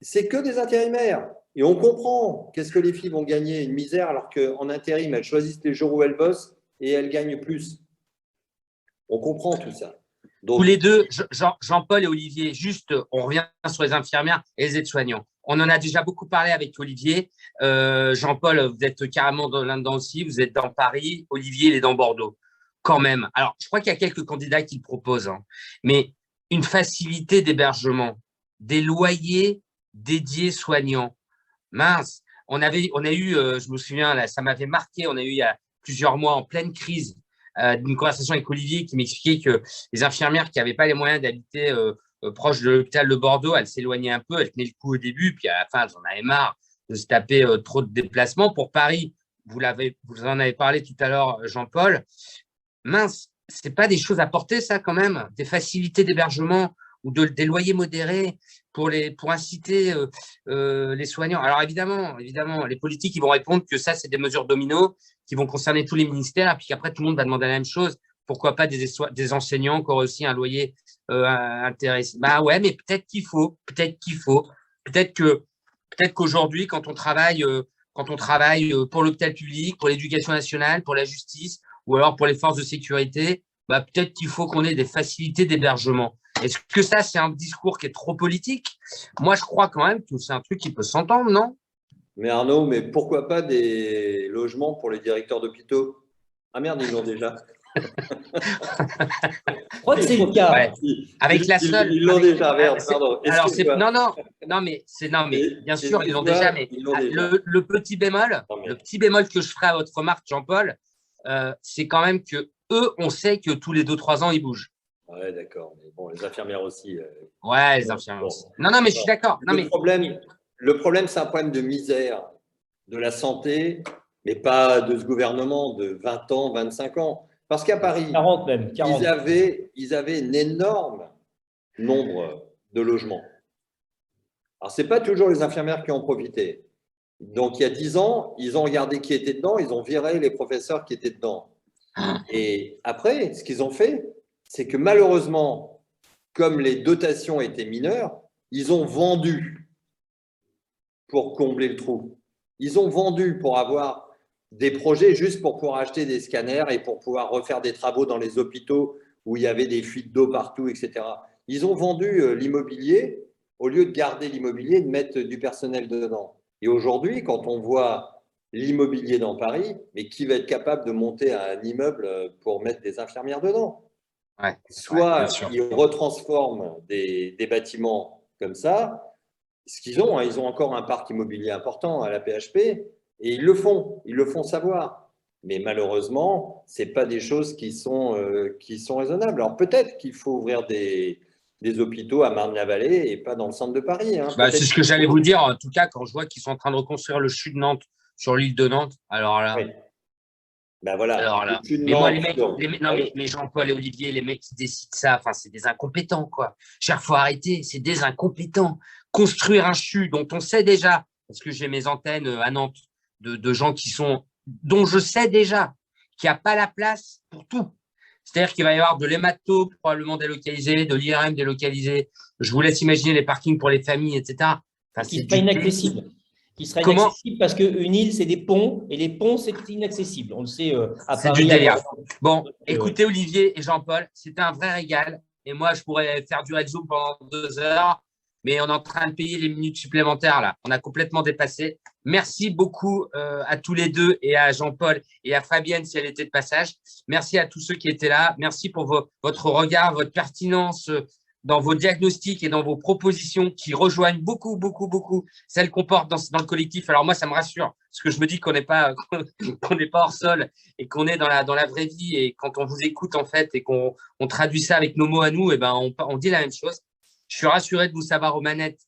S2: c'est que des intérimaires. Et on comprend qu'est-ce que les filles vont gagner, une misère, alors qu'en intérim, elles choisissent les jours où elles bossent et elles gagnent plus. On comprend tout ça.
S1: Donc, tous les deux, Jean-Paul et Olivier, juste, on revient sur les infirmières et les aides-soignants. On en a déjà beaucoup parlé avec Olivier. Jean-Paul, vous êtes carrément là-dedans aussi. Vous êtes dans Paris. Olivier, il est dans Bordeaux. Quand même. Alors, je crois qu'il y a quelques candidats qui le proposent. Mais une facilité d'hébergement, des loyers dédiés soignants. Mince. On a eu, je me souviens, là, ça m'avait marqué, on a eu il y a plusieurs mois en pleine crise, une conversation avec Olivier qui m'expliquait que les infirmières qui n'avaient pas les moyens d'habiter proche de l'hôpital de Bordeaux, elle s'éloignait un peu, elle tenait le coup au début, puis à la fin, j'en avais marre de se taper trop de déplacements. Pour Paris, vous en avez parlé tout à l'heure, Jean-Paul. Mince, c'est pas des choses à porter, ça, quand même, des facilités d'hébergement ou des loyers modérés pour inciter les soignants. Alors évidemment, les politiques, ils vont répondre que ça, c'est des mesures domino qui vont concerner tous les ministères, et puis qu'après, tout le monde va demander la même chose. Pourquoi pas des enseignants qui auraient aussi un loyer intéressant? Bah ouais, mais peut-être qu'aujourd'hui, quand on travaille pour l'hôpital public, pour l'éducation nationale, pour la justice, ou alors pour les forces de sécurité, bah peut-être qu'il faut qu'on ait des facilités d'hébergement. Est-ce que ça, c'est un discours qui est trop politique? Moi, je crois quand même que c'est un truc qui peut s'entendre, non?
S2: Mais Arnaud, mais pourquoi pas des logements pour les directeurs d'hôpitaux? Ah merde, ils l'ont déjà.
S3: Je crois que c'est le cas.
S1: Ouais. Avec la seule.
S2: Ils l'ont déjà, merde, pardon.
S1: Alors, non, mais bien sûr, ils l'ont déjà, mais le petit bémol, que je ferai à votre remarque, Jean-Paul, c'est quand même que eux, on sait que tous les 2-3 ans, ils bougent.
S2: Ouais, d'accord. Mais bon, les infirmières aussi.
S1: Ouais, les infirmières aussi. Non, mais je suis d'accord.
S2: Le problème, c'est un problème de misère de la santé, mais pas de ce gouvernement de 20 ans, 25 ans. Parce qu'à Paris,
S3: 40 même, 40.
S2: Ils avaient un énorme nombre de logements. Alors, ce n'est pas toujours les infirmières qui en profitaient. Donc, il y a 10 ans, ils ont regardé qui était dedans, ils ont viré les professeurs qui étaient dedans. Et après, ce qu'ils ont fait, c'est que malheureusement, comme les dotations étaient mineures, ils ont vendu pour combler le trou. Ils ont vendu pour avoir des projets juste pour pouvoir acheter des scanners et pour pouvoir refaire des travaux dans les hôpitaux où il y avait des fuites d'eau partout, etc. Ils ont vendu l'immobilier au lieu de garder l'immobilier et de mettre du personnel dedans. Et aujourd'hui, quand on voit l'immobilier dans Paris, mais qui va être capable de monter un immeuble pour mettre des infirmières dedans?
S1: Ouais,
S2: soit ils retransforment des bâtiments comme ça, ce qu'ils ont, hein, ils ont encore un parc immobilier important à la PHP, et ils le font savoir. Mais malheureusement, ce n'est pas des choses qui sont raisonnables. Alors peut-être qu'il faut ouvrir des hôpitaux à Marne-la-Vallée et pas dans le centre de Paris. Hein.
S1: C'est ce que j'allais vous dire, en tout cas, quand je vois qu'ils sont en train de reconstruire le CHU de Nantes sur l'île de Nantes, alors là…
S2: Oui. Ben voilà.
S1: Alors là, mais moi, mais Jean-Paul et Olivier, les mecs qui décident ça, enfin, c'est des incompétents, quoi. Il faut arrêter, c'est des incompétents. Construire un CHU dont on sait déjà, parce que j'ai mes antennes à Nantes, de gens dont je sais déjà qu'il n'y a pas la place pour tout. C'est-à-dire qu'il va y avoir de l'hémato probablement délocalisé, de l'IRM délocalisé. Je vous laisse imaginer les parkings pour les familles, etc.
S3: Enfin, c'est pas inaccessible. Qui sera inaccessible parce qu'une île, c'est des ponts, et les ponts, c'est inaccessible. On le sait à Paris.
S1: C'est du délire. Bon, écoutez, Olivier et Jean-Paul, c'était un vrai régal. Et moi, je pourrais faire durer le Zoom pendant 2 heures, mais on est en train de payer les minutes supplémentaires, là. On a complètement dépassé. Merci beaucoup à tous les deux, et à Jean-Paul et à Fabienne, si elle était de passage. Merci à tous ceux qui étaient là. Merci pour votre regard, votre pertinence dans vos diagnostics et dans vos propositions qui rejoignent beaucoup celles qu'on porte dans le collectif. Alors moi, ça me rassure, parce que je me dis qu'on n'est pas hors sol et qu'on est dans la vraie vie. Et quand on vous écoute, en fait, et qu'on traduit ça avec nos mots à nous, et ben on dit la même chose. Je suis rassuré de vous savoir aux manettes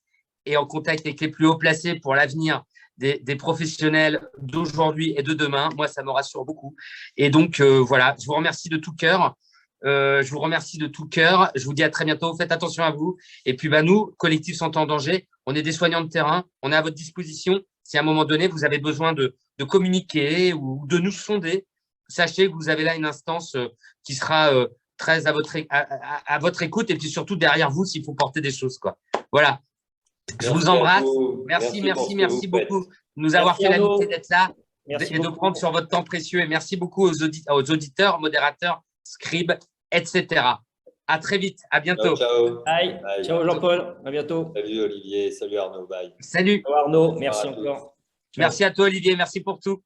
S1: et en contact avec les plus hauts placés pour l'avenir des professionnels d'aujourd'hui et de demain. Moi, ça me rassure beaucoup. Et donc, voilà, je vous remercie de tout cœur. Je vous dis à très bientôt. Faites attention à vous. Et puis, nous, Collectif Santé en danger, on est des soignants de terrain. On est à votre disposition. Si à un moment donné, vous avez besoin de communiquer ou de nous sonder, sachez que vous avez là une instance qui sera très à votre écoute. Et puis surtout derrière vous, s'il faut porter des choses, quoi. Voilà. Je vous embrasse. Merci beaucoup de nous avoir fait l'amitié d'être là et de prendre sur votre temps précieux. Et merci beaucoup aux auditeurs, modérateurs, scribes, etc. À très vite. À bientôt.
S2: Ciao.
S3: Bye. Ciao Jean-Paul. À bientôt.
S2: Salut Olivier. Salut Arnaud. Bye.
S1: Salut.
S3: Ciao Arnaud. Merci encore.
S1: Merci à toi Olivier. Merci pour tout.